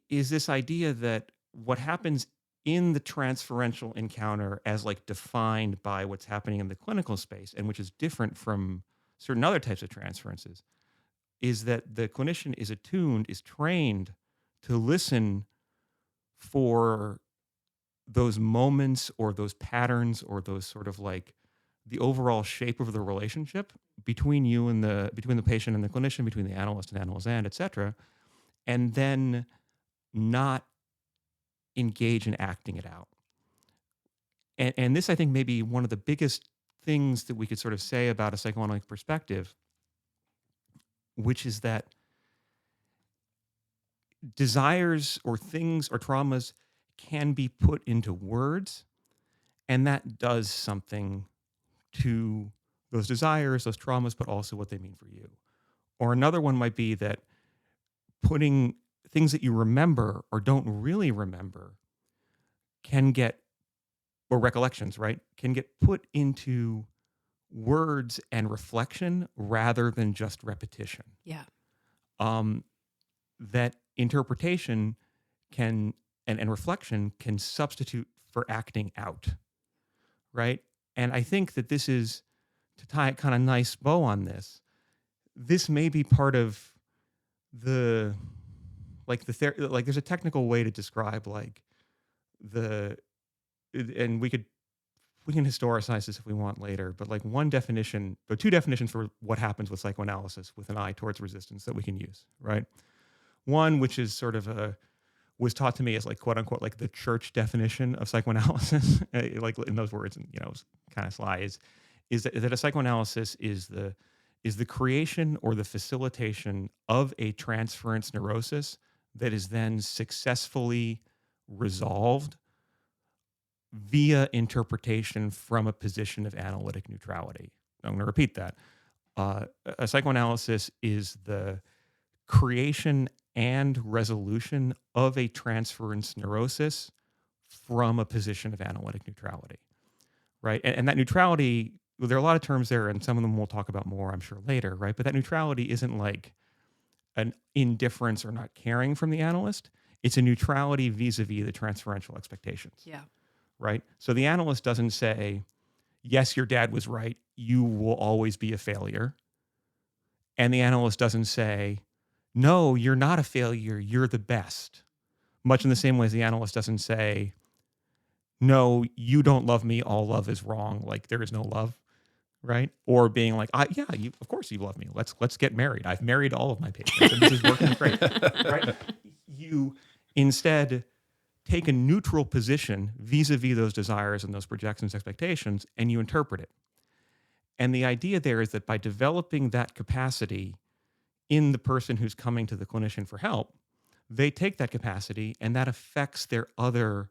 is this idea that what happens in the transferential encounter, as like defined by what's happening in the clinical space, and which is different from certain other types of transferences, is that the clinician is attuned, is trained to listen for those moments, or those patterns, or those sort of like the overall shape of the relationship between you and between the patient and the clinician, between the analyst and analysand, et cetera, and then not engage in acting it out. And this, I think, may be one of the biggest things that we could sort of say about a psychoanalytic perspective, which is that desires or things or traumas can be put into words, and that does something to those desires, those traumas, but also what they mean for you. Or another one might be that putting things that you remember or don't really remember can get, or recollections, right, can get put into words and reflection rather than just repetition. Yeah. That interpretation can and reflection can substitute for acting out, right? And I think that this is, to tie a kind of nice bow on this, this may be part of the, like like there's a technical way to describe like and we can historicize this if we want later, but like one definition, but two definitions for what happens with psychoanalysis with an eye towards resistance that we can use, right? One, which is sort of was taught to me as like, quote unquote, like the church definition of psychoanalysis, like in those words, and it's kind of sly, is that a psychoanalysis is the creation or the facilitation of a transference neurosis that is then successfully resolved via interpretation from a position of analytic neutrality. I'm going to repeat that. A psychoanalysis is the creation and resolution of a transference neurosis from a position of analytic neutrality, right? And that neutrality, well, there are a lot of terms there, and some of them we'll talk about more, I'm sure, later, right? But that neutrality isn't like an indifference or not caring from the analyst. It's a neutrality vis-a-vis the transferential expectations. Yeah. Right? So the analyst doesn't say, yes, your dad was right, you will always be a failure. And the analyst doesn't say, no, you're not a failure, you're the best. Much in the same way as the analyst doesn't say, no, you don't love me, all love is wrong, like there is no love, right? Or being like, of course you love me, let's get married. I've married all of my patients and this is working great, right? You instead take a neutral position vis-a-vis those desires and those projections, expectations, and you interpret it. And the idea there is that by developing that capacity in the person who's coming to the clinician for help, they take that capacity and that affects their other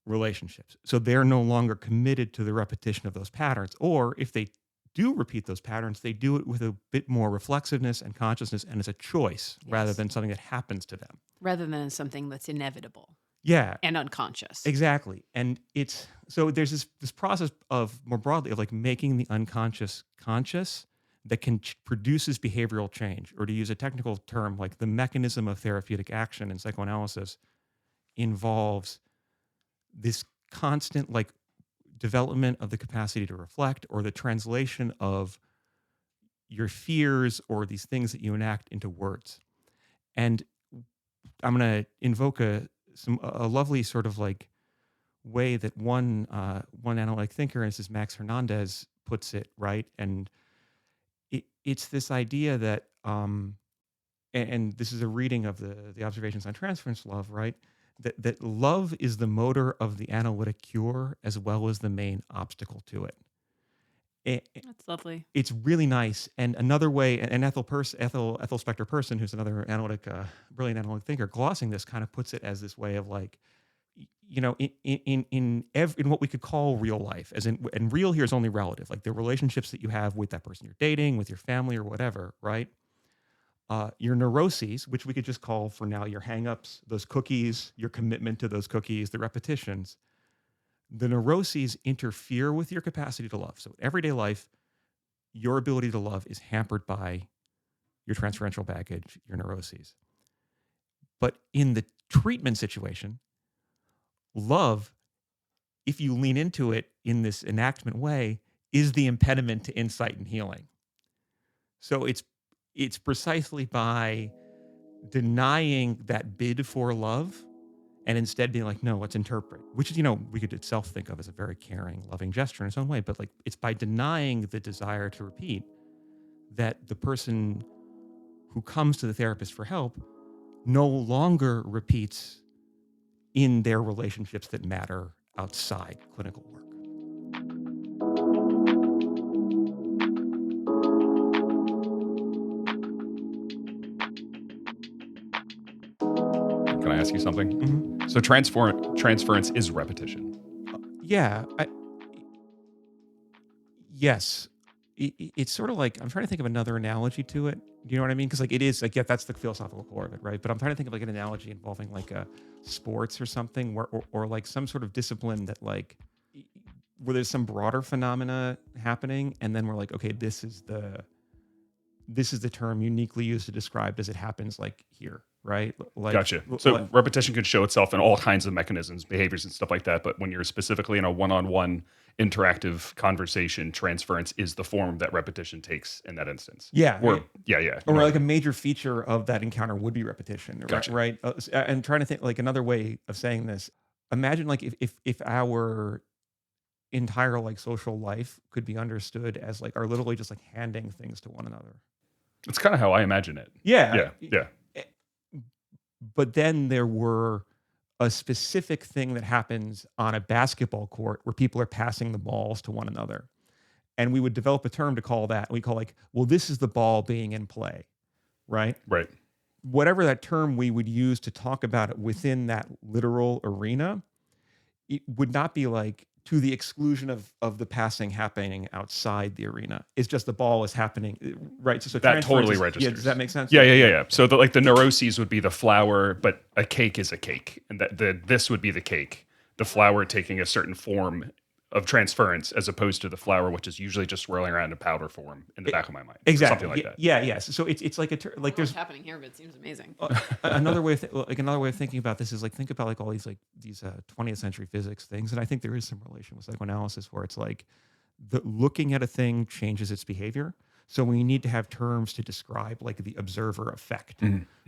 relationships. So they're no longer committed to the repetition of those patterns. Or if they do repeat those patterns, they do it with a bit more reflexiveness and consciousness, and as a choice rather than something that happens to them. Rather than something that's inevitable. Yeah. And unconscious. Exactly. And it's so there's this process of more broadly of like making the unconscious conscious that produces behavioral change, or to use a technical term, like the mechanism of therapeutic action in psychoanalysis involves this constant like development of the capacity to reflect, or the translation of your fears or these things that you enact into words. And I'm going to invoke a lovely sort of like way that one analytic thinker, and this is Max Hernandez, puts it, right? And it's this idea that, and this is a reading of the observations on transference love, right? That love is the motor of the analytic cure as well as the main obstacle to it. That's lovely. It's really nice. And another way, and Ethel Spector Person, who's another brilliant analytic thinker, glossing this kind of puts it as this way of like, you know, in what we could call real life, as in, and real here is only relative, like the relationships that you have with that person you're dating, with your family or whatever, right? Your neuroses, which we could just call for now your hangups, those cookies, your commitment to those cookies, the repetitions. The neuroses interfere with your capacity to love. So in everyday life, your ability to love is hampered by your transferential baggage, your neuroses. But in the treatment situation, love, if you lean into it in this enactment way, is the impediment to insight and healing. So it's precisely by denying that bid for love and instead being like, no, let's interpret, which is, you know, we could itself think of as a very caring, loving gesture in its own way, but like it's by denying the desire to repeat that the person who comes to the therapist for help no longer repeats in their relationships that matter outside clinical work. Can I ask you something? Mm-hmm. So transference is repetition. Yeah. Yes. It's sort of like, I'm trying to think of another analogy to it. Do you know what I mean? Because like it is like, yeah, that's the philosophical core of it, right? But I'm trying to think of like an analogy involving like a sports or something, where, or like some sort of discipline that like, where there's some broader phenomena happening, and then we're like, okay, this is the term uniquely used to describe as it happens like here, right? Like, Gotcha. So repetition could show itself in all kinds of mechanisms, behaviors, and stuff like that. But when you're specifically in a one-on-one interactive conversation, transference is the form that repetition takes in that instance. Yeah. Or yeah. Or like a major feature of that encounter would be repetition, Gotcha. right? And trying to think like another way of saying this. Imagine like if our entire like social life could be understood as like are literally just like handing things to one another. It's kind of how I imagine it. Yeah. Yeah. But then there were a specific thing that happens on a basketball court where people are passing the balls to one another. And we would develop a term to call that. We call like, well, this is the ball being in play, right? Right. whatever that term we would use to talk about it within that literal arena, it would not be like to the exclusion of the passing happening outside the arena. It's just the ball is happening, right? So That transference totally is, registers. Yeah, does that make sense? Yeah. So the neuroses would be the flower, but a cake is a cake, and this would be the cake. The flower taking a certain form of transference, as opposed to the flower, which is usually just swirling around in powder form in the back of my mind. Exactly. Something like that. Yes. So it's like like What's there's happening here, but it seems amazing. another way of thinking about this is like think about like all these 20th century physics things, and I think there is some relation with psychoanalysis where it's like the looking at a thing changes its behavior. So we need to have terms to describe like the observer effect,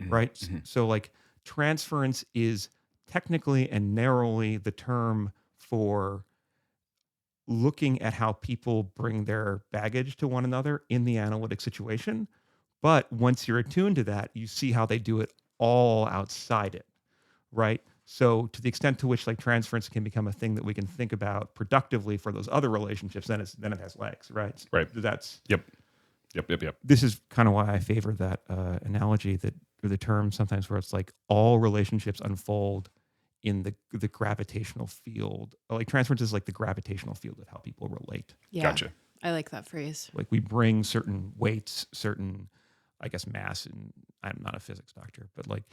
right? So like transference is technically and narrowly the term for looking at how people bring their baggage to one another in the analytic situation. But once you're attuned to that, you see how they do it all outside it, right? So to the extent to which like transference can become a thing that we can think about productively for those other relationships, then it has legs, right? Right. That's Yep. This is kind of why I favor that analogy that or the term sometimes where it's like all relationships unfold in the gravitational field. Like transference is like the gravitational field of how people relate. Yeah. Gotcha. I like that phrase. Like we bring certain weights, certain, I guess, mass, and I'm not a physics doctor, but like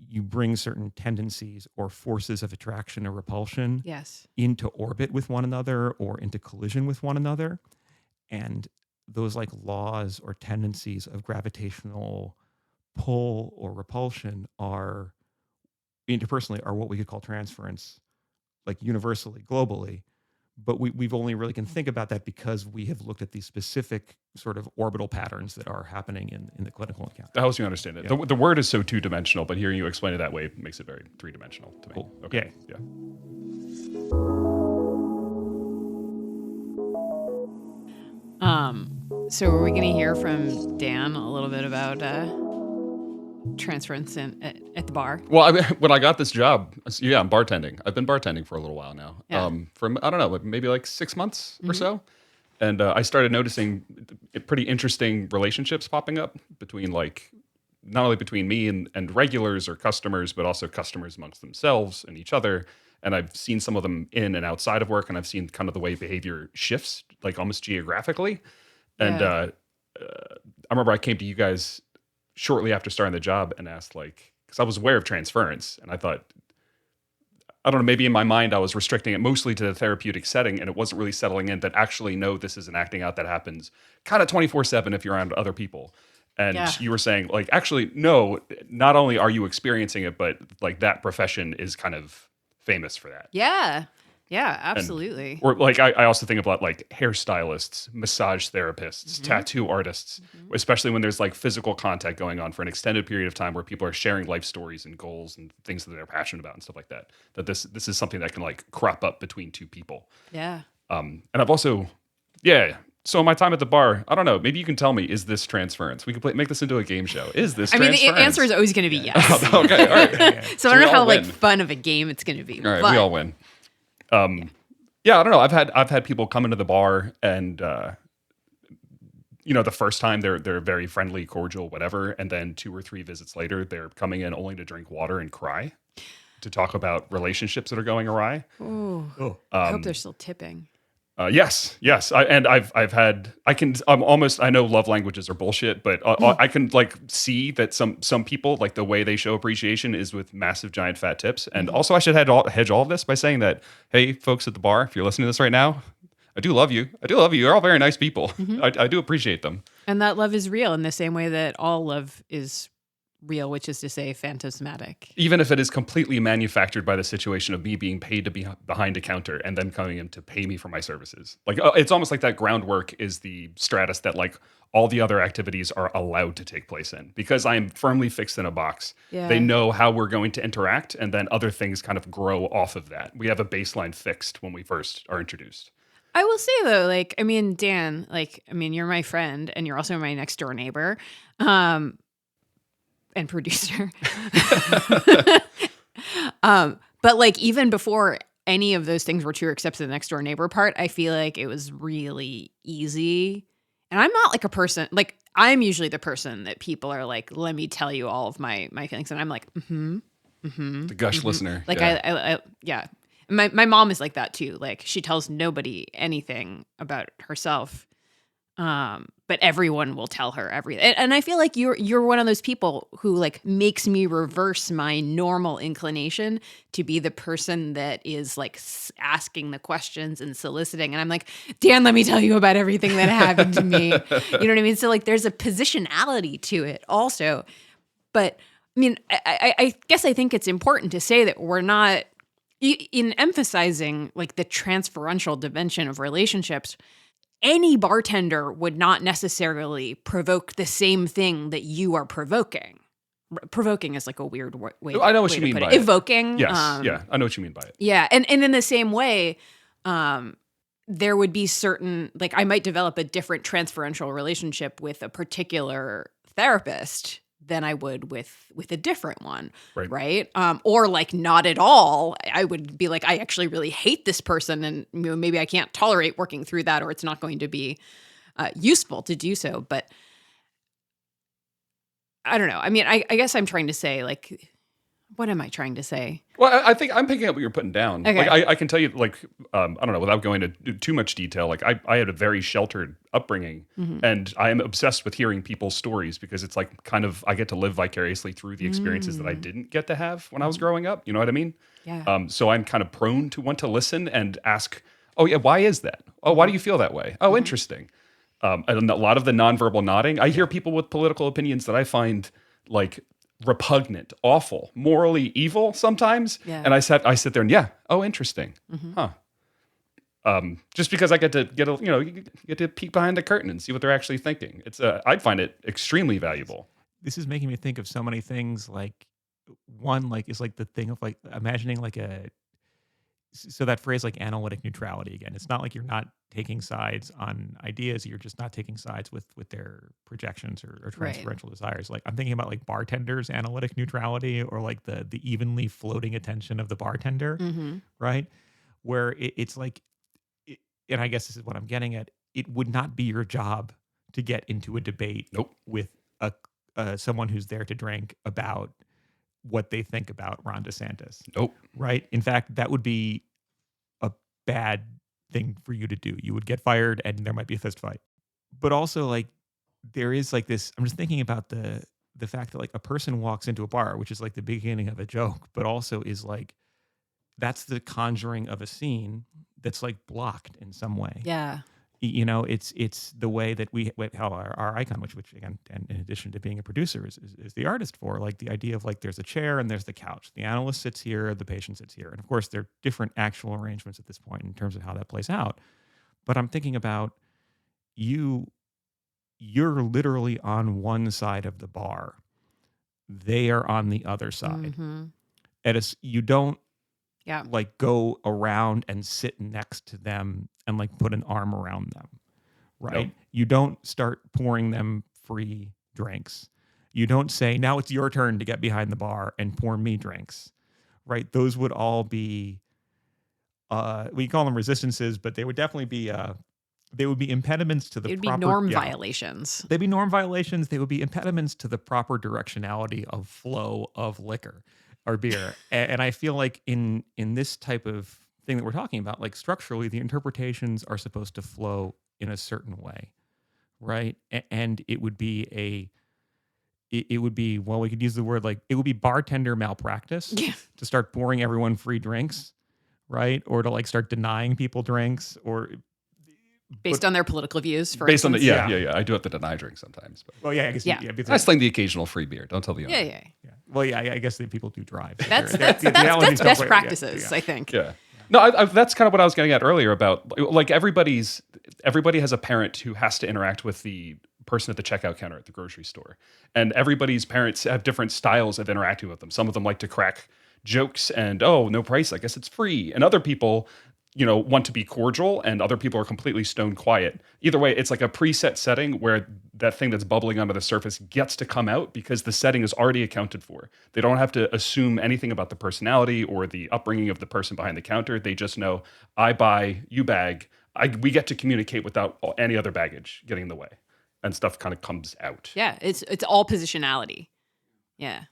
you bring certain tendencies or forces of attraction or repulsion Yes. into orbit with one another or into collision with one another. And those like laws or tendencies of gravitational pull or repulsion are interpersonally are what we could call transference, like universally, globally. But we've only really can think about that because we have looked at these specific sort of orbital patterns that are happening in the clinical account. That helps you understand it. Yeah. The word is so two-dimensional, but hearing you explain it that way makes it very three-dimensional to me. Cool. Okay. Yeah. So are we going to hear from Dan a little bit about transference at the bar? Well, I mean, when I got this job, I'm bartending. I've been bartending for a little while now. Yeah. For I don't know, maybe like 6 months or so. And I started noticing pretty interesting relationships popping up between like not only between me and regulars or customers, but also customers amongst themselves and each other. And I've seen some of them in and outside of work, and I've seen kind of the way behavior shifts, like almost geographically. And Yeah. I remember I came to you guys shortly after starting the job and asked, like, because I was aware of transference, and I thought, I don't know, maybe in my mind I was restricting it mostly to the therapeutic setting, and it wasn't really settling in that actually, no, this is an acting out that happens kind of 24/7 if you're around other people. And Yeah. you were saying, like, actually, no, not only are you experiencing it, but like that profession is kind of famous for that. Yeah. Yeah, absolutely. Or like I also think about like hairstylists, massage therapists, tattoo artists, especially when there's like physical contact going on for an extended period of time where people are sharing life stories and goals and things that they're passionate about and stuff like that. That this is something that can like crop up between two people. Yeah. And I've also, So in my time at the bar, I don't know. Maybe you can tell me: is this transference? We could make this into a game show. Is this? I mean, the transference? answer is always going to be yes. Okay, all right. So I don't we know how all like win. fun of a game it's going to be. All right, but we all win. Yeah, I don't know. I've had people come into the bar and the first time they're very friendly, cordial, whatever, and then 2 or 3 visits later they're coming in only to drink water and cry, to talk about relationships that are going awry. Ooh, I hope they're still tipping. Yes. I know love languages are bullshit, but I can like see that some people like the way they show appreciation is with massive giant fat tips. And also I should hedge all of this by saying that, hey, folks at the bar, if you're listening to this right now, I do love you. You're all very nice people. I do appreciate them. And that love is real in the same way that all love is real, which is to say phantasmatic. Even if it is completely manufactured by the situation of me being paid to be behind a counter and then coming in to pay me for my services. Like it's almost like that groundwork is the stratus that like all the other activities are allowed to take place in, because I am firmly fixed in a box. Yeah. They know how we're going to interact, and then other things kind of grow off of that. We have a baseline fixed when we first are introduced. I will say though, like, I mean, Dan, like, I mean, you're my friend and you're also my next door neighbor. And producer. But like even before any of those things were true, except for the next door neighbor part, I feel like it was really easy. And I'm not like a person, like I'm usually the person that people are like, let me tell you all of my feelings. And I'm like, The gush listener. like, Yeah. yeah. My mom is like that too. Like she tells nobody anything about herself. But everyone will tell her everything. And I feel like you're one of those people who like makes me reverse my normal inclination to be the person that is like asking the questions and soliciting. And I'm like, Dan, let me tell you about everything that happened to me. You know what I mean? So like there's a positionality to it also. But I mean, I guess I think it's important to say that we're not in emphasizing like the transferential dimension of relationships. Any bartender would not necessarily provoke the same thing that you are provoking. Provoking is like a weird way. I know what you mean by it. Evoking. Yes. Yeah. I know what you mean by it. Yeah. And in the same way, there would be certain, like I might develop a different transferential relationship with a particular therapist than I would with a different one, right? Or like not at all. I would be like, I actually really hate this person, and maybe I can't tolerate working through that, or it's not going to be useful to do so. But I don't know. I mean, I guess I'm trying to say, like, what am I trying to say? Well, I think I'm picking up what you're putting down. Okay. Like, I can tell you, like, I don't know, without going into too much detail, like, I had a very sheltered upbringing, and I am obsessed with hearing people's stories because it's like kind of, I get to live vicariously through the experiences that I didn't get to have when I was growing up. You know what I mean? Yeah. So I'm kind of prone to want to listen and ask, oh, yeah, why is that? Oh, why do you feel that way? Oh, interesting. And a lot of the nonverbal nodding, I hear people with political opinions that I find, like, repugnant, awful, morally evil sometimes. Yeah. And I sit there and interesting. Huh. Just because I get to peek behind the curtain and see what they're actually thinking. It's I'd find it extremely valuable. This is making me think of so many things. Like one, like is like the thing of like imagining like so that phrase like analytic neutrality again. It's not like you're not taking sides on ideas. You're just not taking sides with their projections or transferential desires. Like I'm thinking about like bartenders' analytic neutrality, or like the evenly floating attention of the bartender, right? Where it's like, and I guess this is what I'm getting at. It would not be your job to get into a debate with someone who's there to drink about what they think about Ron DeSantis. Right? In fact, that would be a bad thing for you to do. You would get fired and there might be a fist fight. But also, like, there is like this, I'm just thinking about the fact that like a person walks into a bar, which is like the beginning of a joke, but also is like, that's the conjuring of a scene that's like blocked in some way. Yeah. You know, it's the way that how our icon, which again, and in addition to being a producer, is the artist for, like the idea of like there's a chair and there's the couch. The analyst sits here, the patient sits here. And of course, there are different actual arrangements at this point in terms of how that plays out. But I'm thinking about you're literally on one side of the bar. They are on the other side. You don't like go around and sit next to them and like put an arm around them, right? Nope. You don't start pouring them free drinks. You don't say, now it's your turn to get behind the bar and pour me drinks, right? Those would all be, we call them resistances, but they would definitely be, they would be impediments to the It would proper... be norm violations. They'd be norm violations. They would be impediments to the proper directionality of flow of liquor or beer. And I feel like in this type of thing that we're talking about, like structurally, the interpretations are supposed to flow in a certain way, right? And it would be well, we could use the word like, it would be bartender malpractice to start pouring everyone free drinks, right? Or to like start denying people drinks, or based on their political views, for based instance. on I do have to deny drink sometimes. But. Well, I guess I sling the occasional free beer. Don't tell the owner. Yeah. Well, I guess that people do drive. So That's allergies best don't- practices, I think. Yeah. No, that's kind of what I was getting at earlier about, like, everybody has a parent who has to interact with the person at the checkout counter at the grocery store. And everybody's parents have different styles of interacting with them. Some of them like to crack jokes and, oh, no price, I guess it's free. And other people, want to be cordial, and other people are completely stone quiet. Either way, it's like a preset setting where that thing that's bubbling under the surface gets to come out because the setting is already accounted for. They don't have to assume anything about the personality or the upbringing of the person behind the counter. They just know, I buy, you bag. We get to communicate without any other baggage getting in the way. and stuff kind of comes out. Yeah, it's all positionality. Yeah.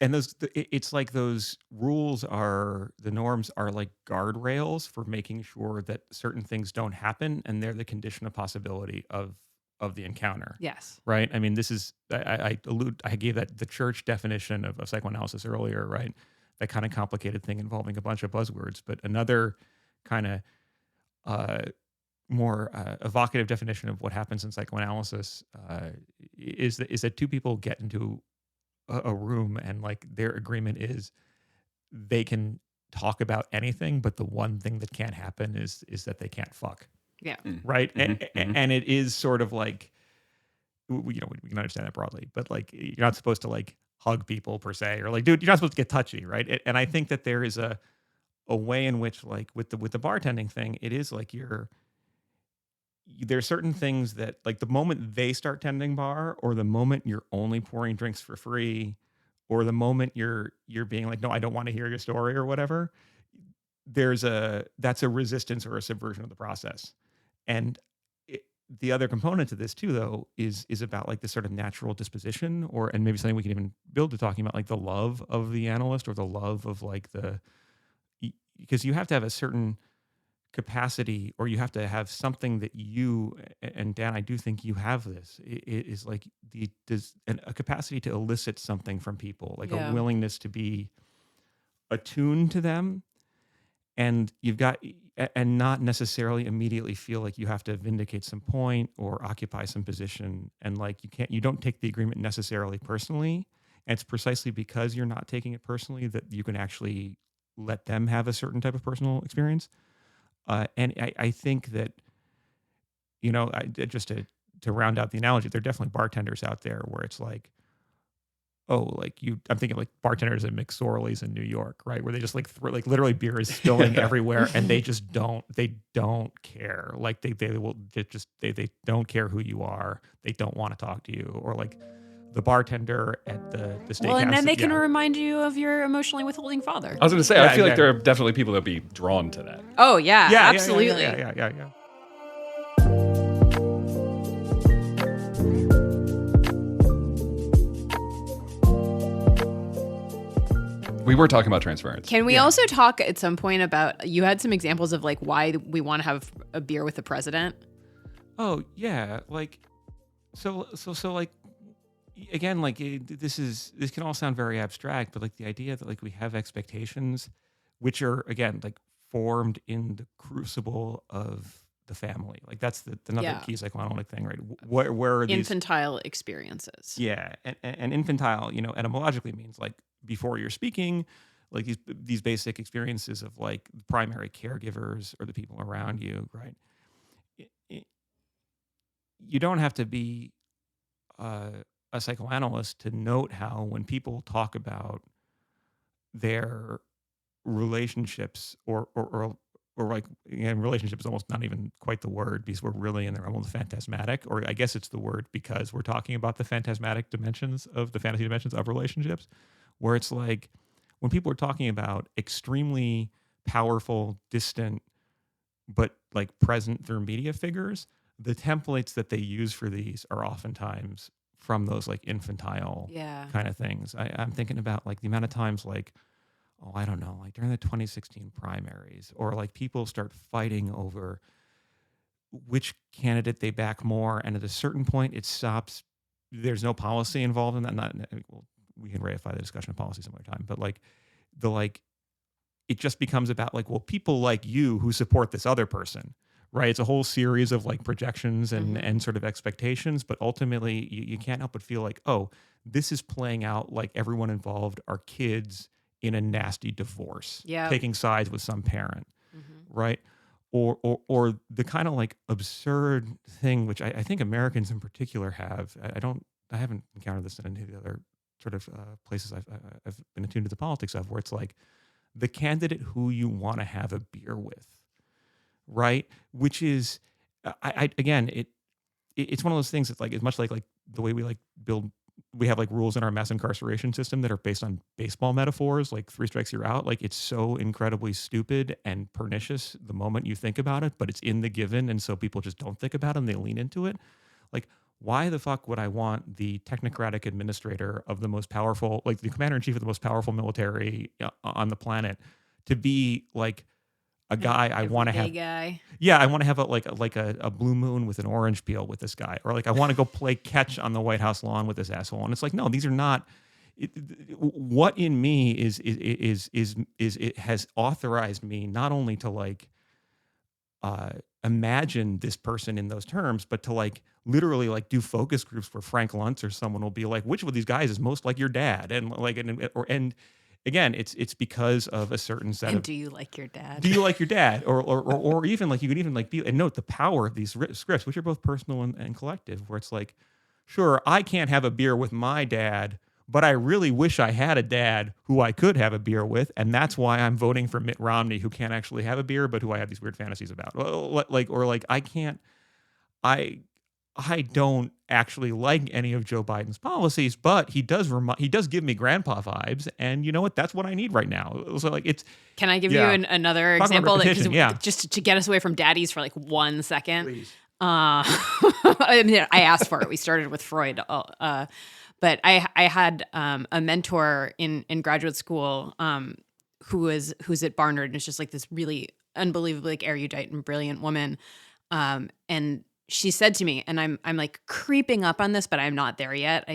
And it's like those rules are, the norms are like guardrails for making sure that certain things don't happen, and they're the condition of possibility of the encounter. Yes. Right. I mean, this is, I gave that the church definition of psychoanalysis earlier, right? That kind of complicated thing involving a bunch of buzzwords, but another kind of more evocative definition of what happens in psychoanalysis is that two people get into a room, and like their agreement is they can talk about anything, but the one thing that can't happen is that they can't fuck. Yeah. Right. And it is sort of like, we can understand that broadly, but like you're not supposed to like hug people per se, or like, dude, you're not supposed to get touchy, right? And I think that there is a way in which, like with the bartending thing, it is like there's certain things that, like, the moment they start tending bar, or the moment you're only pouring drinks for free, or the moment you're being like, no, I don't want to hear your story or whatever, that's a resistance or a subversion of the process. And the other component to this too, though, is about like this sort of natural disposition, and maybe something we can even build to talking about, like the love of the analyst, or the love of like because you have to have a certain capacity, or you have to have something that you, and Dan, I do think you have this, it is like a capacity to elicit something from people, like a willingness to be attuned to them, and and not necessarily immediately feel like you have to vindicate some point or occupy some position, and like you don't take the agreement necessarily personally, and it's precisely because you're not taking it personally that you can actually let them have a certain type of personal experience. And I think that, just to round out the analogy, there are definitely bartenders out there where it's like, oh, like I'm thinking like bartenders at McSorley's in New York, right? Where they just like literally beer is spilling everywhere, and they just don't care. Like they don't care who you are. They don't want to talk to you. Or like the bartender at the steakhouse. Well, and then they can remind you of your emotionally withholding father. I was going to say, I feel like there are definitely people that be drawn to that. Oh yeah, absolutely. Yeah. We were talking about transference. Can we also talk at some point about, you had some examples of like why we want to have a beer with the president? Oh yeah, like so like, again, like this can all sound very abstract, but like the idea that like we have expectations, which are again like formed in the crucible of the family. Like that's another key psychoanalytic thing, right? Where are these infantile experiences? Yeah, and infantile, etymologically means like before you're speaking, like these basic experiences of like primary caregivers or the people around you, right? You don't have to be a psychoanalyst to note how when people talk about their relationships, or like, again, relationship is almost not even quite the word, because we're really in the realm of the phantasmatic, or I guess it's the word because we're talking about the phantasmatic dimensions of the fantasy dimensions of relationships, where it's like when people are talking about extremely powerful, distant, but like present through media figures, the templates that they use for these are oftentimes from those like infantile kind of things. I'm thinking about like the amount of times like, oh, I don't know, like during the 2016 primaries, or like people start fighting over which candidate they back more, and at a certain point it stops. There's no policy involved in that. We can reify the discussion of policy some other time, but like it just becomes about like, well, people like you who support this other person, right? It's a whole series of like projections and sort of expectations, but ultimately you can't help but feel like, oh, this is playing out like everyone involved are kids in a nasty divorce, taking sides with some parent, right? Or the kind of like absurd thing, which I think Americans in particular have. I haven't encountered this in any of the other sort of places I've been attuned to the politics of, where it's like the candidate who you want to have a beer with, right? Which is, it's one of those things that's like, it's much like the way we like we have like rules in our mass incarceration system that are based on baseball metaphors, like 3 strikes you're out. Like it's so incredibly stupid and pernicious the moment you think about it, but it's in the given, and so people just don't think about it and they lean into it. Like, why the fuck would I want the technocratic administrator of the most powerful, like the commander in chief of the most powerful military on the planet, to be like a guy I want to have? Guy. Yeah, I want to have a blue moon with an orange peel with this guy, or like I want to go play catch on the White House lawn with this asshole. And it's like, no, these are not. What in me is it has authorized me not only to like imagine this person in those terms, but to like literally like do focus groups where Frank Luntz or someone will be like, which of these guys is most like your dad, and like and again, it's because of a certain set And of. do you like your dad? Do you like your dad, or even like you could even like be and note the power of these scripts, which are both personal and collective, where it's like, sure, I can't have a beer with my dad, but I really wish I had a dad who I could have a beer with, and that's why I'm voting for Mitt Romney, who can't actually have a beer, but who I have these weird fantasies about. Like I can't, I don't actually like any of Joe Biden's policies, but he does give me grandpa vibes, and you know what? That's what I need right now. So like it's. Can I give Yeah. you another Talk about example? repetition, yeah. Just to get us away from daddies for like 1 second. Please. I mean, I asked for it. We started with Freud, but I had a mentor in graduate school who's at Barnard, and it's just like this really unbelievably like erudite and brilliant woman. And she said to me, and I'm like creeping up on this, but I'm not there yet.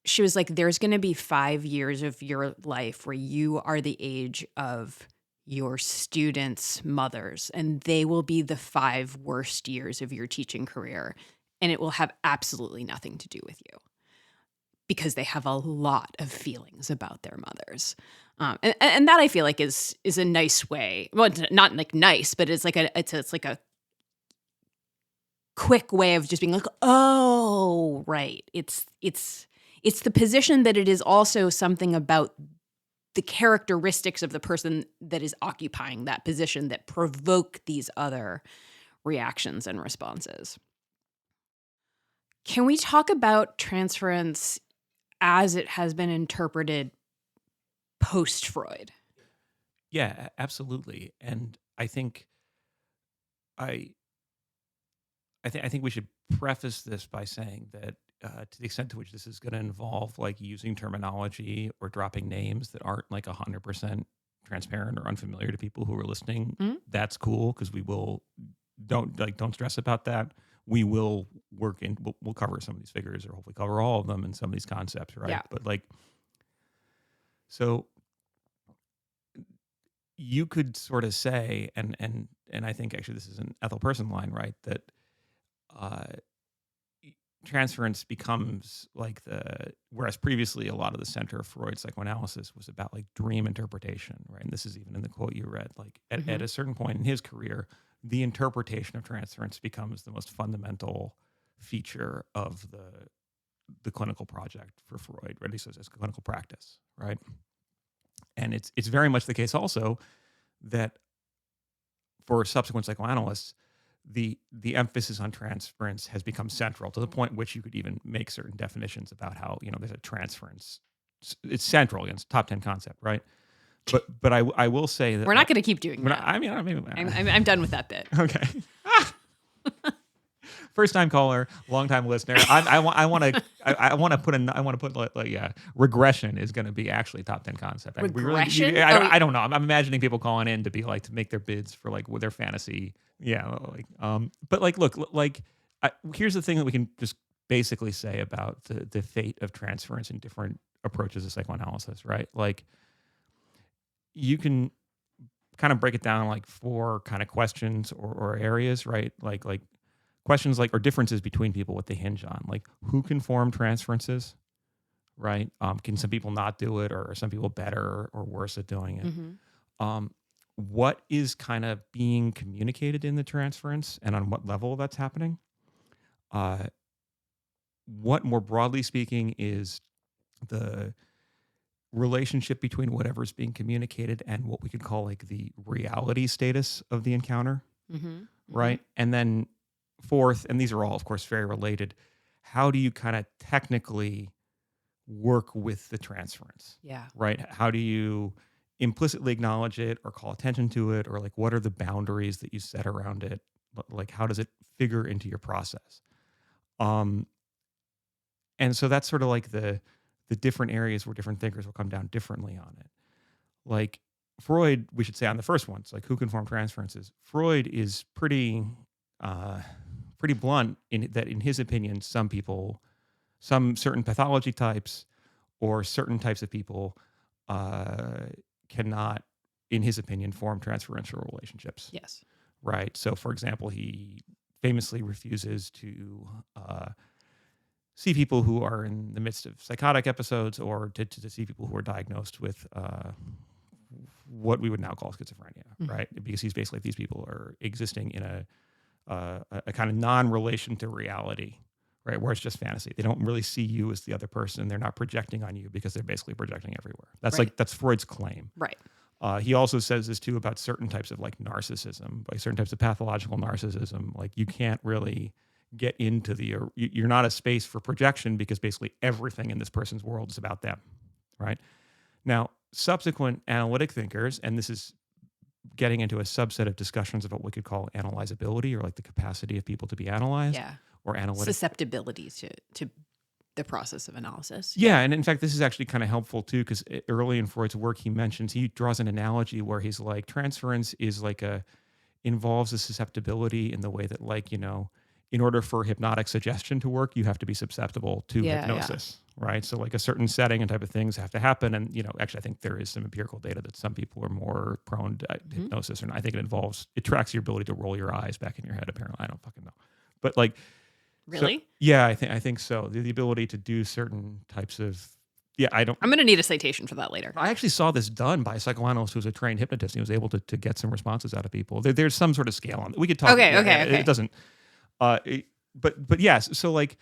She was like, there's going to be 5 years of your life where you are the age of your students' mothers, and they will be the 5 worst years of your teaching career. And it will have absolutely nothing to do with you because they have a lot of feelings about their mothers. And that I feel like is a nice way. Well, not like nice, but it's like a quick way of just being like, oh, right. It's the position that it is also something about the characteristics of the person that is occupying that position that provoke these other reactions and responses. Can we talk about transference as it has been interpreted post-Freud? Yeah, absolutely. And I think I think we should preface this by saying that to the extent to which this is going to involve like using terminology or dropping names that aren't like 100% transparent or unfamiliar to people who are listening, that's cool, because we will don't stress about that. We will work in we'll cover some of these figures, or hopefully cover all of them, and some of these concepts, right? Yeah. But like, so you could sort of say, and I think actually this is an Ethel Person line, right? That transference becomes like whereas previously a lot of the center of Freud's psychoanalysis was about like dream interpretation, right? And this is even in the quote you read, like at a certain point in his career, the interpretation of transference becomes the most fundamental feature of the clinical project for Freud, right? He says it's clinical practice, right? And it's very much the case also that for subsequent psychoanalysts, the emphasis on transference has become central to the point in which you could even make certain definitions about how, there's a transference. It's central. It's top 10 concept, right? But I will say that we're not going to keep doing that. I'm done with that bit. Okay. First time caller, long time listener. I want to put regression is going to be actually top 10 concept. Regression? I don't know. I'm imagining people calling in to be like to make their bids for like with their fantasy. Yeah. But like, look, like here's the thing that we can just basically say about the fate of transference in different approaches to psychoanalysis, right? Like you can kind of break it down like 4 kind of questions or areas, right? Like questions like, or differences between people, what they hinge on, like who can form transferences, right? Can some people not do it, or are some people better or worse at doing it? What is kind of being communicated in the transference, and on what level that's happening? What, more broadly speaking, is the relationship between whatever's being communicated and what we could call like the reality status of the encounter, right? And then 4th, and these are all, of course, very related, how do you kind of technically work with the transference? Yeah. Right? How do you implicitly acknowledge it or call attention to it, or like what are the boundaries that you set around it? Like how does it figure into your process? Um, and so that's sort of like the different areas where different thinkers will come down differently on it. Like Freud, we should say on the first one, it's like who can form transferences. Freud is pretty blunt in that, in his opinion, some people, some certain pathology types or certain types of people cannot, in his opinion, form transferential relationships. Yes. Right. So, for example, he famously refuses to see people who are in the midst of psychotic episodes, or to see people who are diagnosed with what we would now call schizophrenia, right? Because he's basically, these people are existing in a kind of non-relation to reality, right? Where it's just fantasy. They don't really see you as the other person. They're not projecting on you because they're basically projecting everywhere. That's Right. that's Freud's claim. Right. He also says this too about certain types of like narcissism, like certain types of pathological narcissism. Like you can't really get into you're not a space for projection because basically everything in this person's world is about them, right? Now, subsequent analytic thinkers, and this is getting into a subset of discussions of what we could call analyzability, or like the capacity of people to be analyzed, Yeah. or analytic. Susceptibility to the process of analysis. Yeah, and in fact, this is actually kind of helpful too, because early in Freud's work, he draws an analogy where he's like, transference is like involves a susceptibility in the way that, like, in order for hypnotic suggestion to work, you have to be susceptible to hypnosis, right? So like a certain setting and type of things have to happen. And, actually, I think there is some empirical data that some people are more prone to hypnosis, and I think it tracks your ability to roll your eyes back in your head, apparently. I don't fucking know. But like, Really? so, yeah, I think so. The ability to do certain types of, I'm going to need a citation for that later. I actually saw this done by a psychoanalyst who was a trained hypnotist. And he was able to get some responses out of people. There's some sort of scale on it. We could talk. Okay. It doesn't. But yes. So like,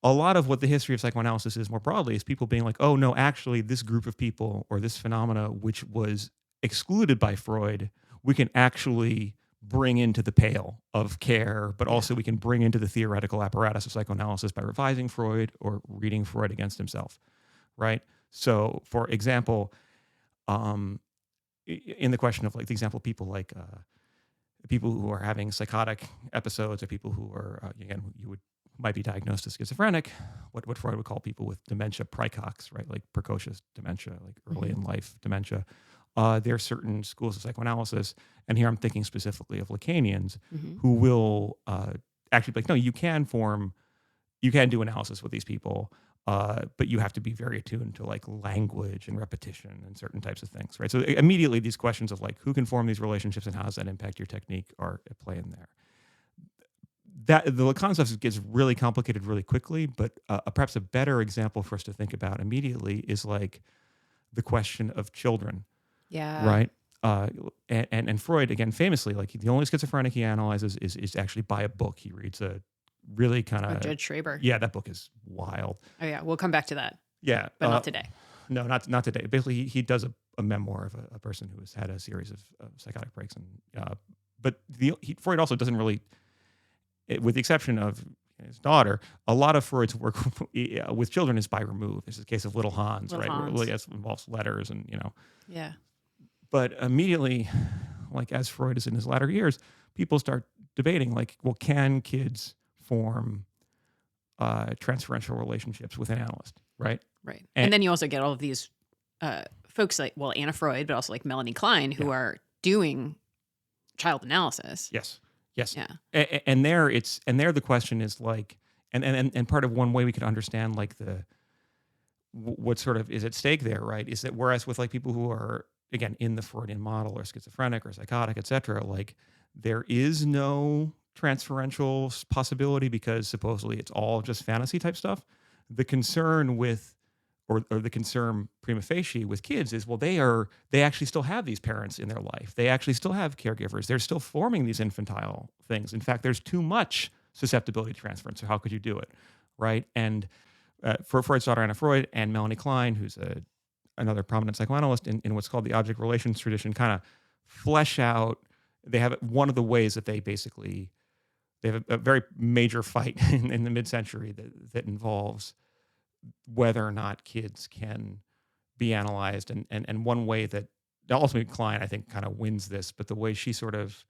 a lot of what the history of psychoanalysis is more broadly is people being like, oh no, actually, this group of people or this phenomena which was excluded by Freud, we can actually bring into the pale of care, but also we can bring into the theoretical apparatus of psychoanalysis by revising Freud or reading Freud against himself, right? So, for example, in the question of like the example of people like people who are having psychotic episodes, or people who are again might be diagnosed as schizophrenic, what Freud would call people with dementia praecox, right? Like precocious dementia, like early in life dementia. There are certain schools of psychoanalysis, and here I'm thinking specifically of Lacanians, who will actually be like, no, you can do analysis with these people, but you have to be very attuned to like language and repetition and certain types of things, right? So immediately these questions of like who can form these relationships and how does that impact your technique are at play in there. That the Lacan stuff gets really complicated really quickly, but perhaps a better example for us to think about immediately is like the question of children. Yeah. Right. And Freud, again, famously, like the only schizophrenic he analyzes is actually by a book. He reads a really kind of Judge Schraber. Yeah, that book is wild. Oh yeah, we'll come back to that. Yeah, but not today. No, not today. Basically, he does a memoir of a person who has had a series of psychotic breaks, and but Freud also doesn't really, with the exception of his daughter, a lot of Freud's work with children is by remove. There's a case of Little Hans, right? Where it really involves letters and Yeah. But immediately, like as Freud is in his latter years, people start debating like, well, can kids form transferential relationships with an analyst, right? Right. And then you also get all of these folks like, well, Anna Freud, but also like Melanie Klein, who are doing child analysis. Yes. Yeah. And there the question is like, and part of one way we could understand like what sort of is at stake there, right? Is that whereas with like people who are, again, in the Freudian model or schizophrenic or psychotic, et cetera, like there is no transferential possibility because supposedly it's all just fantasy type stuff. The concern with, or the concern prima facie with kids is, well, they actually still have these parents in their life. They actually still have caregivers. They're still forming these infantile things. In fact, there's too much susceptibility to transference. So how could you do it, right? And for Freud's daughter, Anna Freud, and Melanie Klein, who's another prominent psychoanalyst in what's called the object relations tradition, kind of flesh out. They have one of the ways that they have a very major fight in the mid-century that involves whether or not kids can be analyzed, and one way that ultimately Klein, I think, kind of wins this, but the way she sort of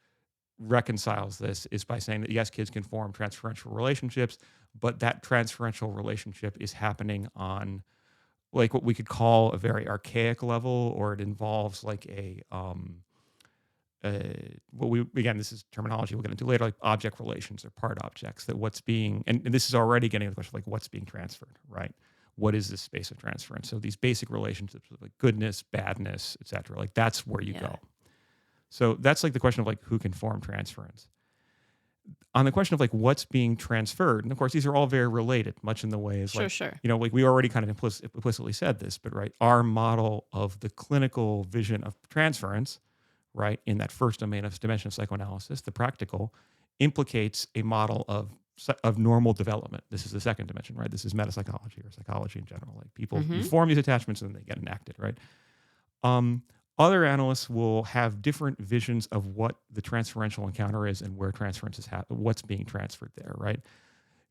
reconciles this is by saying that yes, kids can form transferential relationships, but that transferential relationship is happening on like what we could call a very archaic level, or it involves like what we, again, this is terminology we'll get into later, like object relations or part objects, that what's being, and this is already getting to the question like what's being transferred, right? What is this space of transference? So these basic relationships with like goodness, badness, et cetera, like that's where you go. So that's like the question of like who can form transference. On the question of like what's being transferred, and of course these are all very related, much in the way as like, you know, like we already kind of implicitly said this, but right, our model of the clinical vision of transference, right, in that first dimension of psychoanalysis, the practical, implicates a model of normal development. This is the second dimension, right? This is metapsychology or psychology in general. Like people you form these attachments and then they get enacted, right? Other analysts will have different visions of what the transferential encounter is and where transference is what's being transferred there, right?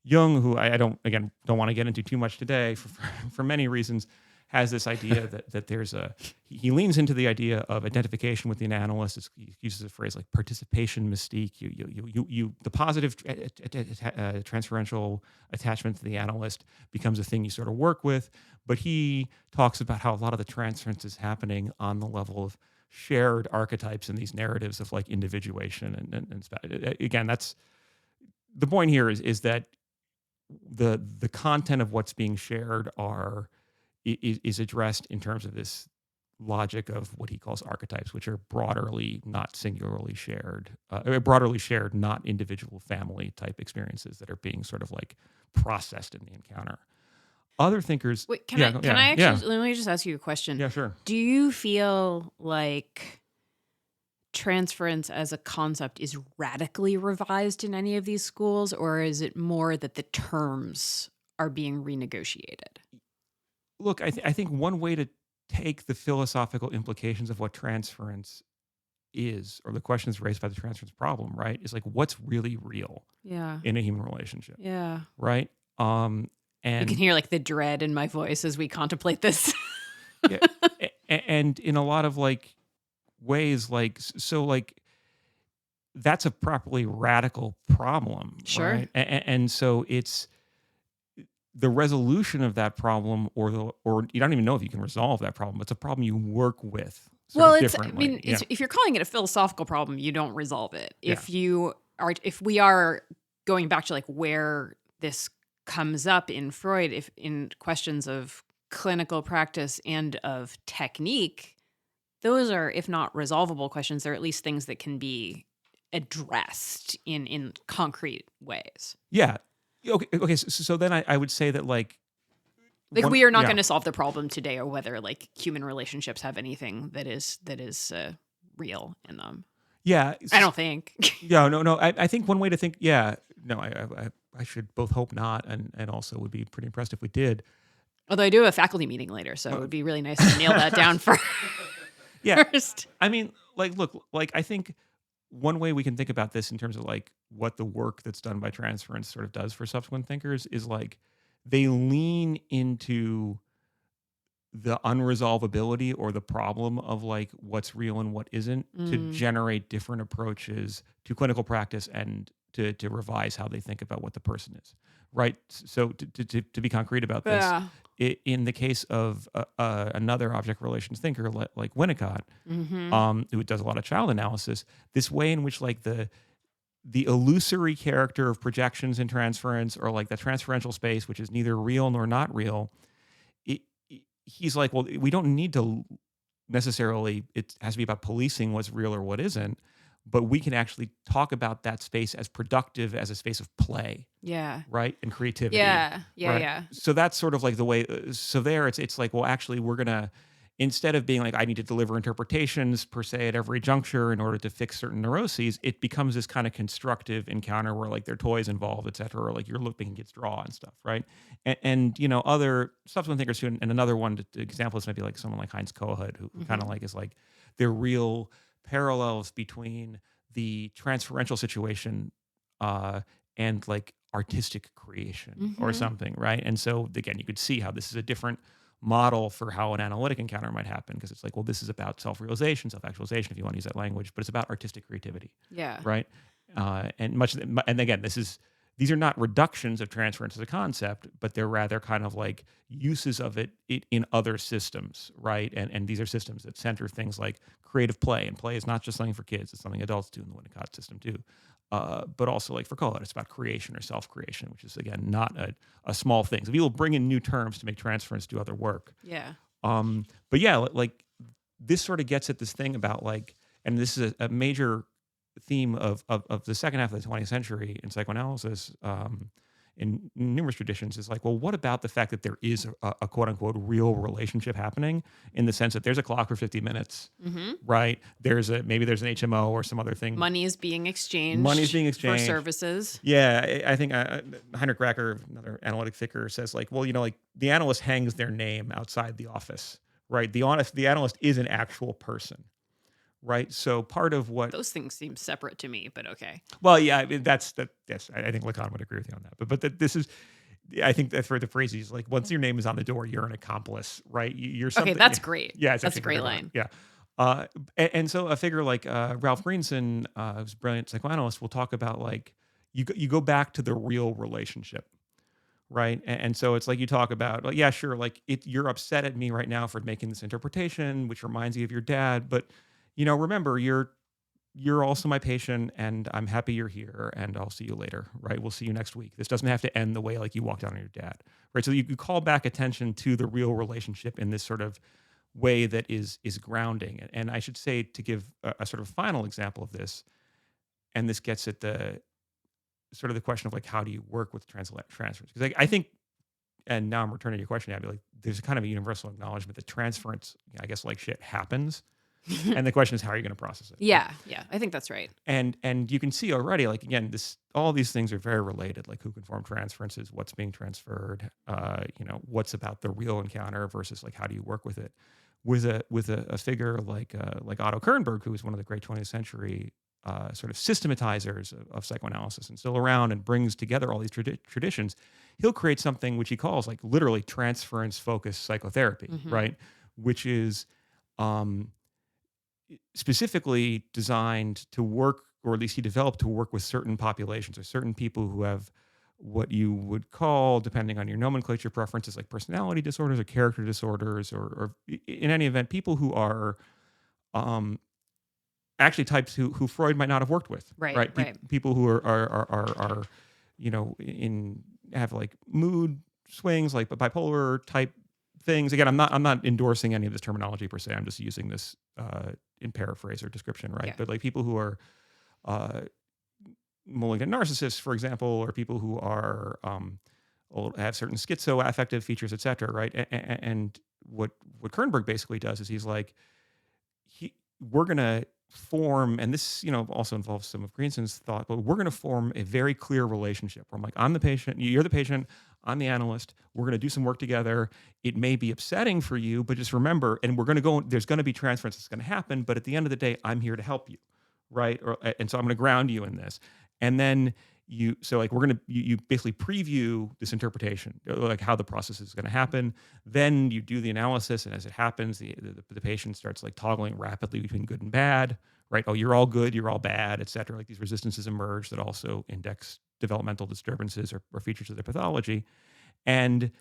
Jung, who I don't want to get into too much today for many reasons, has this idea that there's he leans into the idea of identification with the analyst. He uses a phrase like participation mystique. The positive transferential attachment to the analyst becomes a thing you sort of work with. But he talks about how a lot of the transference is happening on the level of shared archetypes and these narratives of like individuation and again, that's the point here is that the content of what's being shared is addressed in terms of this logic of what he calls archetypes, which are broadly, not singularly shared, broadly shared, not individual family type experiences that are being sort of like processed in the encounter. Other thinkers... Wait, can I actually... Let me just ask you a question. Yeah, sure. Do you feel like transference as a concept is radically revised in any of these schools, or is it more that the terms are being renegotiated? Look, I think one way to take the philosophical implications of what transference is, or the questions raised by the transference problem, right, is like what's really real in a human relationship. Yeah. Right? And you can hear like the dread in my voice as we contemplate this. Yeah, and in a lot of like ways, like so, like that's a properly radical problem, sure. Right? And so it's the resolution of that problem, or you don't even know if you can resolve that problem. It's a problem you work with. If you're calling it a philosophical problem, you don't resolve it. Yeah. If we are going back to like where this comes up in Freud, if in questions of clinical practice and of technique, those are, if not resolvable questions, they're at least things that can be addressed in concrete ways. Yeah. Okay. So then I would say that like we are not going to solve the problem today, or whether like human relationships have anything that is real in them. Yeah. I don't think. No. I think one way to think. Yeah. No. I should both hope not, and also would be pretty impressed if we did. Although I do have a faculty meeting later, so it would be really nice to nail that down first. I mean, like, look, like I think one way we can think about this in terms of like what the work that's done by transference sort of does for subsequent thinkers is like they lean into the unresolvability or the problem of like what's real and what isn't to generate different approaches to clinical practice and to revise how they think about what the person is, right? So to be concrete about this, in the case of another object relations thinker like Winnicott, who does a lot of child analysis, this way in which like the illusory character of projections in transference, or like the transferential space, which is neither real nor not real, he's like, well, we don't need to necessarily, it has to be about policing what's real or what isn't, but we can actually talk about that space as productive as a space of play. Yeah. Right? And creativity. Yeah. Right? So that's sort of like the way, so there it's like, well, actually we're going to, instead of being like, I need to deliver interpretations per se at every juncture in order to fix certain neuroses, it becomes this kind of constructive encounter where like there are toys involved, et cetera, or like you're looking against draw and stuff, right? And you know, other subsequent thinkers too, and another one example is maybe like someone like Heinz Kohut, who kind of like is like they're real parallels between the transferential situation and like artistic creation or something, right? And so again, you could see how this is a different model for how an analytic encounter might happen, because it's like, well, this is about self-realization, self-actualization, if you want to use that language, but it's about artistic creativity. Yeah. Right. And again, this is these are not reductions of transference as a concept, but they're rather kind of like uses of it in other systems, right? And these are systems that center things like creative play, and play is not just something for kids; it's something adults do in the Winnicott system too. But also, like for Foucault, it's about creation or self-creation, which is again not a small thing. So people bring in new terms to make transference do other work. Yeah. But yeah, like this sort of gets at this thing about like, and this is a major theme of the second half of the 20th century in psychoanalysis, in numerous traditions, is like, well, what about the fact that there is a quote unquote real relationship happening, in the sense that there's a clock for 50 minutes, right? Maybe there's an HMO or some other thing. Money is being exchanged. For services. Yeah, I think Heinrich Racker, another analytic thinker, says like, well, like the analyst hangs their name outside the office, right? The analyst is an actual person. Right. So part of what those things seem separate to me, but okay. Well, yeah, I mean, that's that. Yes, I think Lacan would agree with you on that. But this is, I think that's where the phrase is like, once your name is on the door, you're an accomplice, right? You're something. Okay, that's great. Yeah, that's a great line. Yeah. And so a figure like Ralph Greenson, who's a brilliant psychoanalyst, will talk about like you go back to the real relationship. Right. And so it's like you talk about, like, yeah, sure. Like you're upset at me right now for making this interpretation, which reminds you of your dad. But remember, you're also my patient, and I'm happy you're here, and I'll see you later, right? We'll see you next week. This doesn't have to end the way like you walked out on your dad, right? So you call back attention to the real relationship in this sort of way that is grounding. And I should say, to give a sort of final example of this, and this gets at the sort of the question of like, how do you work with transference? Because I think, and now I'm returning to your question, Abby, like there's kind of a universal acknowledgement that transference, I guess, like shit happens. And the question is, how are you going to process it? Yeah, I think that's right. And you can see already, like, again, all these things are very related, like who can form transferences, what's being transferred, what's about the real encounter versus like how do you work with it. With a figure like Otto Kernberg, who was one of the great 20th century sort of systematizers of psychoanalysis and still around and brings together all these traditions, he'll create something which he calls like literally transference-focused psychotherapy, right? Which is specifically designed to work, or at least he developed to work with certain populations or certain people who have what you would call, depending on your nomenclature preferences, like personality disorders or character disorders, or in any event, people who are actually types who Freud might not have worked with. Right. People who are have like mood swings, like bipolar type things. Again, I'm not endorsing any of this terminology per se. I'm just using this in paraphrase or description, right? Yeah. But like people who are malignant narcissists, for example, or people who are have certain schizoaffective features, et cetera, right? And what Kernberg basically does is he's like, we're going to form, and this also involves some of Greenson's thought, but we're going to form a very clear relationship where I'm like, I'm the patient, you're the patient, I'm the analyst, we're going to do some work together. It may be upsetting for you, but just remember, and there's going to be transference that's going to happen, but at the end of the day, I'm here to help you, right? And so I'm going to ground you in this. And then you basically preview this interpretation, like how the process is going to happen. Then you do the analysis, and as it happens, the patient starts like toggling rapidly between good and bad, right? Oh, you're all good, you're all bad, et cetera. Like these resistances emerge that also index developmental disturbances or features of their pathology. And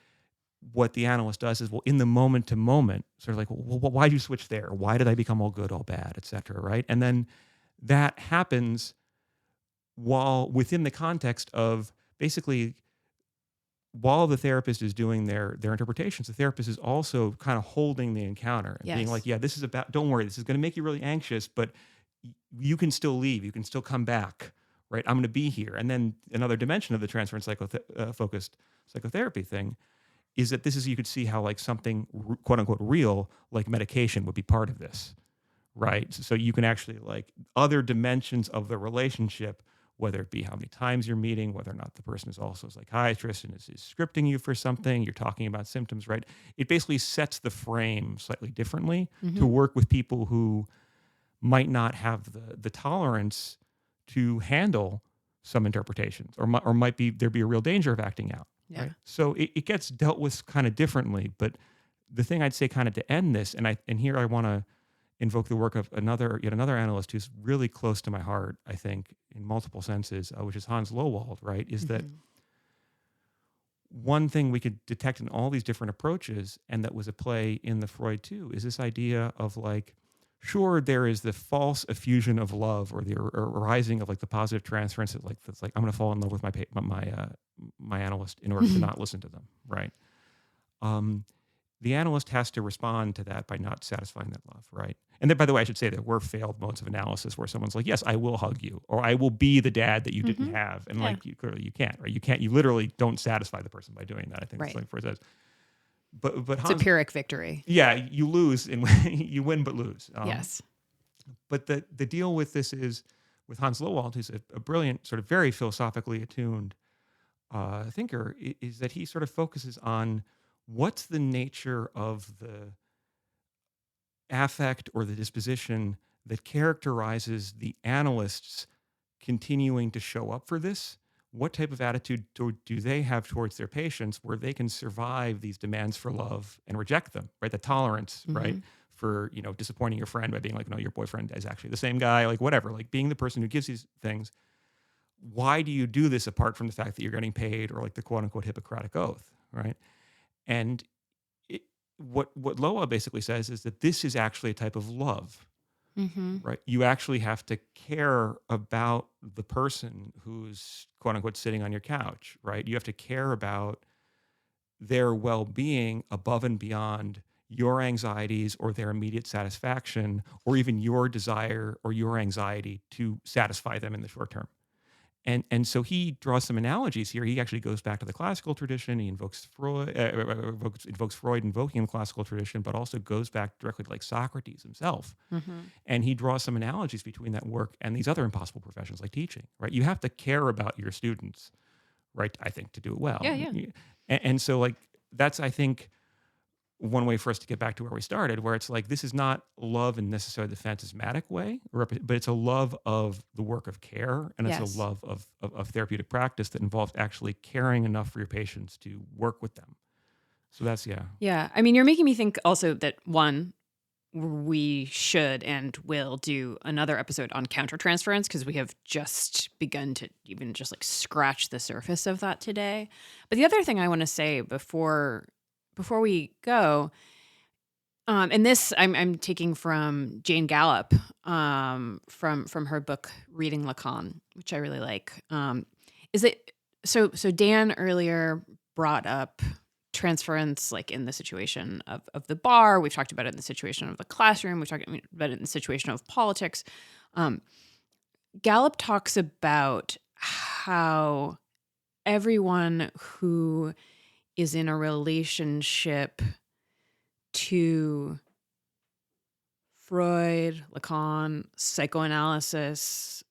what the analyst does is, well, in the moment to moment, sort of like, well, why'd you switch there? Why did I become all good, all bad, et cetera, right? And then that happens while within the context of basically, while the therapist is doing their interpretations, the therapist is also kind of holding the encounter and being like, yeah, this is about, don't worry, this is going to make you really anxious, but you can still leave, you can still come back, right? I'm going to be here. And then another dimension of the transference focused psychotherapy thing is that this is, you could see how like something quote unquote real, like medication, would be part of this, right? So you can actually like other dimensions of the relationship, whether it be how many times you're meeting, whether or not the person is also a psychiatrist and is scripting you for something, you're talking about symptoms, right? It basically sets the frame slightly differently to work with people who might not have the tolerance to handle some interpretations, or might be there be a real danger of acting out. Yeah. Right? So it gets dealt with kind of differently. But the thing I'd say kind of to end this, and here I want to invoke the work of yet another analyst who's really close to my heart, I think, in multiple senses, which is Hans Lowald, right? Is that one thing we could detect in all these different approaches, and that was at play in the Freud too, is this idea of like, sure, there is the false effusion of love, or the arising of like the positive transference that's like I'm going to fall in love with my analyst in order to not listen to them, right? The analyst has to respond to that by not satisfying that love, right? And then, by the way, I should say that we're failed modes of analysis where someone's like, yes, I will hug you, or I will be the dad that you didn't have. And like, clearly you can't, right? You literally don't satisfy the person by doing that. I think that's like Freud says. But it's Hans, a Pyrrhic victory. Yeah, you lose and you win, but lose. Yes. But the deal with this is, with Hans Lowald, who's a brilliant, sort of very philosophically attuned thinker, is that he sort of focuses on what's the nature of the affect or the disposition that characterizes the analysts continuing to show up for this. What type of attitude do they have towards their patients where they can survive these demands for love and reject them, right? The tolerance, right? For, disappointing your friend by being like, no, your boyfriend is actually the same guy, like whatever, like being the person who gives these things. Why do you do this apart from the fact that you're getting paid, or like the quote unquote Hippocratic oath, right? And what Loa basically says is that this is actually a type of love, right? You actually have to care about the person who's quote unquote sitting on your couch, right? You have to care about their well-being above and beyond your anxieties or their immediate satisfaction, or even your desire or your anxiety to satisfy them in the short term. And so he draws some analogies here. He actually goes back to the classical tradition. He invokes Freud, invoking the classical tradition, but also goes back directly to like Socrates himself. And he draws some analogies between that work and these other impossible professions like teaching, right? You have to care about your students, right? I think, to do it well. Yeah. And so like, that's, I think, one way for us to get back to where we started, where it's like, this is not love in necessarily the phantasmatic way, but it's a love of the work of care, and it's a love of therapeutic practice that involves actually caring enough for your patients to work with them. So that's, Yeah. I mean, you're making me think also that, one, we should and will do another episode on countertransference, because we have just begun to even just like scratch the surface of that today. But the other thing I want to say before we go, and this I'm taking from Jane Gallup, from her book Reading Lacan, which I really like, is that so Dan earlier brought up transference, like in the situation of the bar. We've talked about it in the situation of the classroom. We've talked about it in the situation of politics. Gallup talks about how everyone who is in a relationship to Freud, Lacan, psychoanalysis,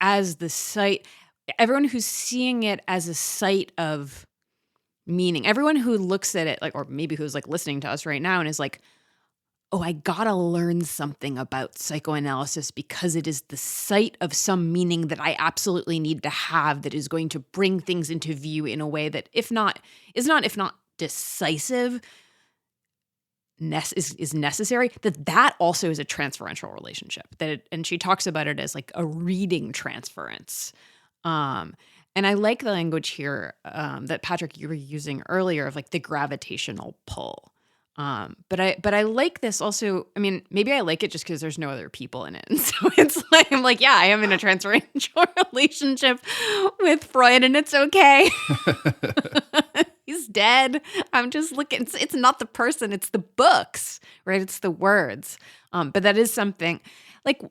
as the site, everyone who's seeing it as a site of meaning, everyone who looks at it like, or maybe who's like listening to us right now and is like, oh, I gotta learn something about psychoanalysis because it is the site of some meaning that I absolutely need to have, that is going to bring things into view in a way that, if not decisive, is necessary, that also is a transferential relationship. And she talks about it as like a reading transference. And I like the language here that, Patrick, you were using earlier, of like the gravitational pull. But I like this also. I mean, maybe I like it just because there's no other people in it. And so it's like, I'm like, yeah, I am in a transferential relationship with Freud, and it's okay. He's dead. I'm just looking. It's not the person, it's the books, right? It's the words. But that is something like,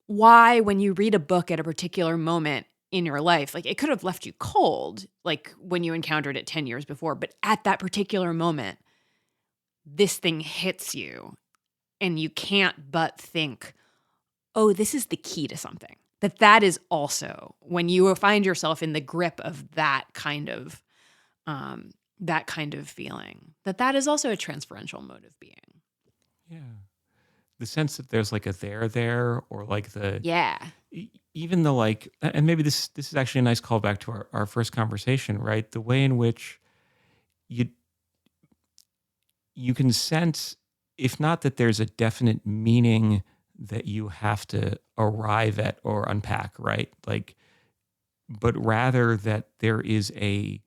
why, when you read a book at a particular moment in your life, like it could have left you cold, like when you encountered it 10 years before, but at that particular moment, this thing hits you and you can't but think, oh, this is the key to something. That is also, when you find yourself in the grip of that kind of feeling, that is also a transferential mode of being. Yeah. The sense that there's like a there, or like the, even the like, and maybe this is actually a nice callback to our first conversation, right? The way in which you can sense if not that there's a definite meaning that you have to arrive at or unpack, right? Like, but rather that there is a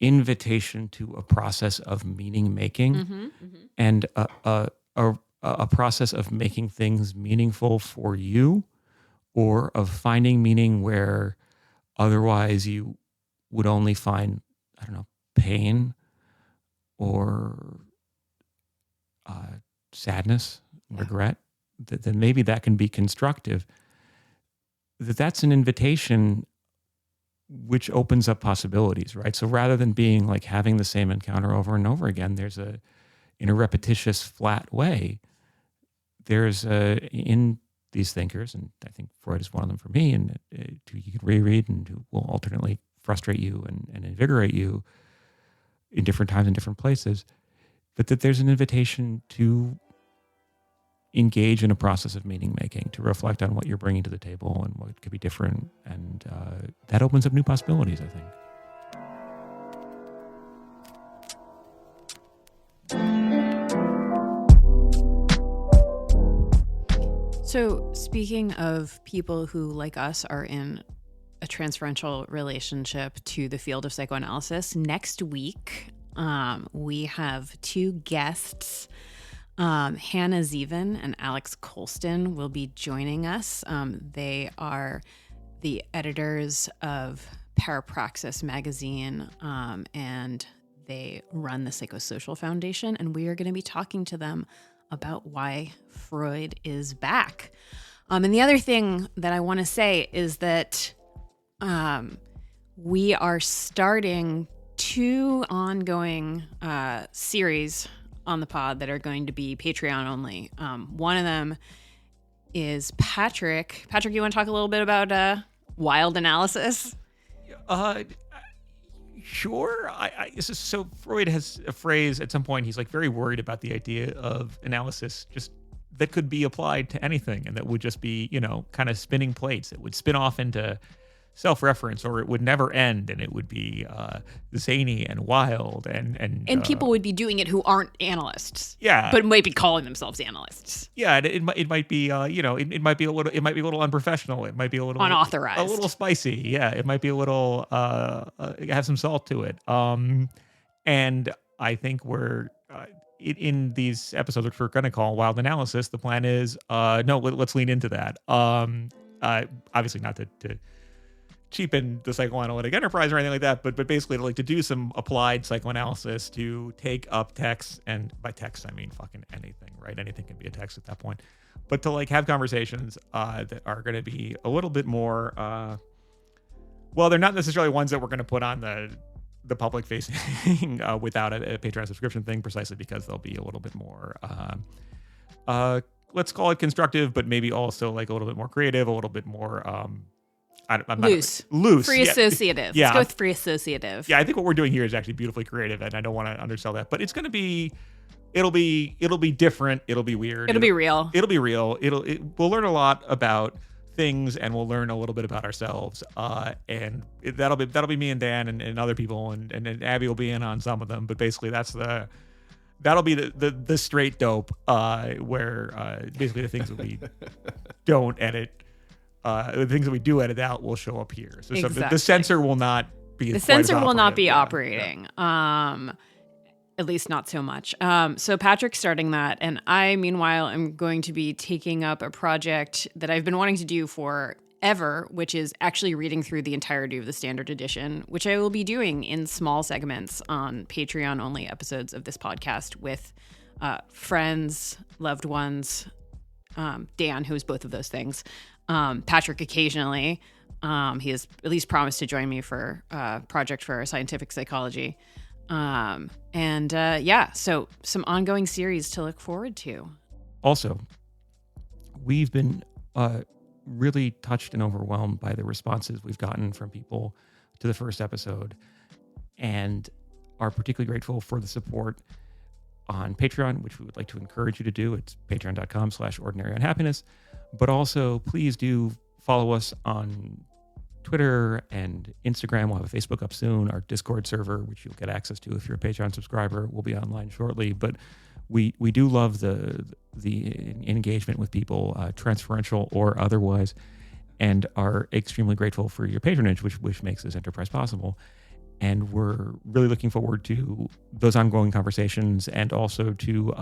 invitation to a process of meaning making and a process of making things meaningful for you, or of finding meaning where otherwise you would only find, I don't know, pain or sadness, regret, then maybe that can be constructive. That's an invitation which opens up possibilities, right? So rather than being like having the same encounter over and over again, in a repetitious, flat way, in these thinkers, and I think Freud is one of them for me, and who you can reread and who will alternately frustrate you and invigorate you in different times and different places, but that there's an invitation to engage in a process of meaning making, to reflect on what you're bringing to the table and what could be different, and that opens up new possibilities, I think. So, speaking of people who, like us, are in a transferential relationship to the field of psychoanalysis, next week we have two guests. Hannah Zeven and Alex Colston will be joining us. They are the editors of Parapraxis magazine, and they run the Psychosocial Foundation, and we are going to be talking to them about why Freud is back. And the other thing that I want to say is that we are starting two ongoing series on the pod that are going to be Patreon only. One of them is Patrick. Patrick, you want to talk a little bit about wild analysis? Sure. So Freud has a phrase at some point. He's like very worried about the idea of analysis just that could be applied to anything, and that would just be, kind of spinning plates. It would spin off into self-reference, or it would never end, and it would be zany and wild, and people would be doing it who aren't analysts. Yeah, but might be calling themselves analysts. Yeah, it might be it might be a little unprofessional. It might be a little unauthorized, a little spicy. Yeah, it might be a little have some salt to it. And I think we're in these episodes, which we're going to call Wild Analysis. The plan is let's lean into that. Obviously not to cheapen the psychoanalytic enterprise or anything like that, but basically to do some applied psychoanalysis, to take up texts, and by text I mean fucking anything, right? Anything can be a text at that point, but to have conversations that are going to be a little bit more they're not necessarily ones that we're going to put on the public facing without a Patreon subscription thing, precisely because they'll be a little bit more let's call it constructive, but maybe also a little bit more creative, a little bit more loose, free associative. Yeah. Let's go with free associative. Yeah, I think what we're doing here is actually beautifully creative, and I don't want to undersell that. But it's going to be, it'll be different. It'll be weird. It'll be real. It'll be real. We'll learn a lot about things, and we'll learn a little bit about ourselves. And that'll be me and Dan and other people, and Abby will be in on some of them. But basically, that'll be the straight dope, where basically the things that we don't edit. The things that we do edit out will show up here. So exactly. The censor will not be. The censor will not be operating. Yeah. At least not so much. So Patrick's starting that, and I, meanwhile, am going to be taking up a project that I've been wanting to do forever, which is actually reading through the entirety of the standard edition, which I will be doing in small segments on Patreon-only episodes of this podcast with friends, loved ones, Dan, who is both of those things. Patrick occasionally. He has at least promised to join me for a project for scientific psychology. So some ongoing series to look forward to. Also, we've been really touched and overwhelmed by the responses we've gotten from people to the first episode, and are particularly grateful for the support on Patreon, which we would like to encourage you to do. It's patreon.com/ordinaryunhappiness. But also, please do follow us on Twitter and Instagram. We'll have a Facebook up soon. Our Discord server, which you'll get access to if you're a Patreon subscriber, will be online shortly. But We do love the engagement with people, transferential or otherwise, and are extremely grateful for your patronage, which makes this enterprise possible. And we're really looking forward to those ongoing conversations, and also to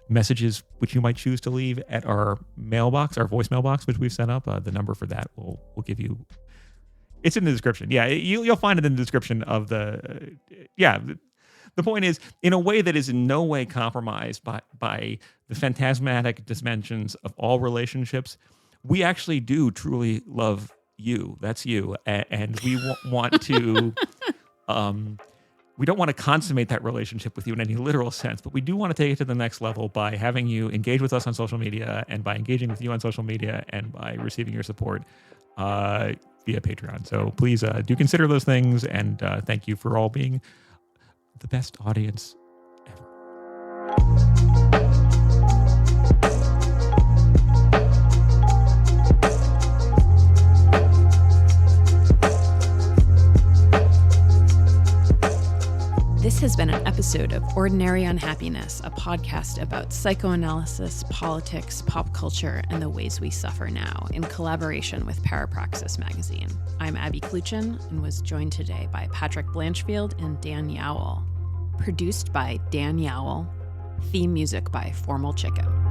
messages which you might choose to leave at our mailbox, our voicemail box, which we've set up. The number for that we'll give you. It's in the description. Yeah, you'll find it in the description of the. The point is, in a way that is in no way compromised by the phantasmatic dimensions of all relationships, we actually do truly love you. That's you, and we want to. We don't want to consummate that relationship with you in any literal sense, but we do want to take it to the next level by having you engage with us on social media, and by engaging with you on social media, and by receiving your support via Patreon. So please do consider those things, and thank you for all being the best audience ever. This has been an episode of Ordinary Unhappiness, a podcast about psychoanalysis, politics, pop culture, and the ways we suffer now, in collaboration with Parapraxis magazine. I'm Abby Kluchin, and was joined today by Patrick Blanchfield and Dan Yowell. Produced by Dan Yowell. Theme music by Formal Chicken.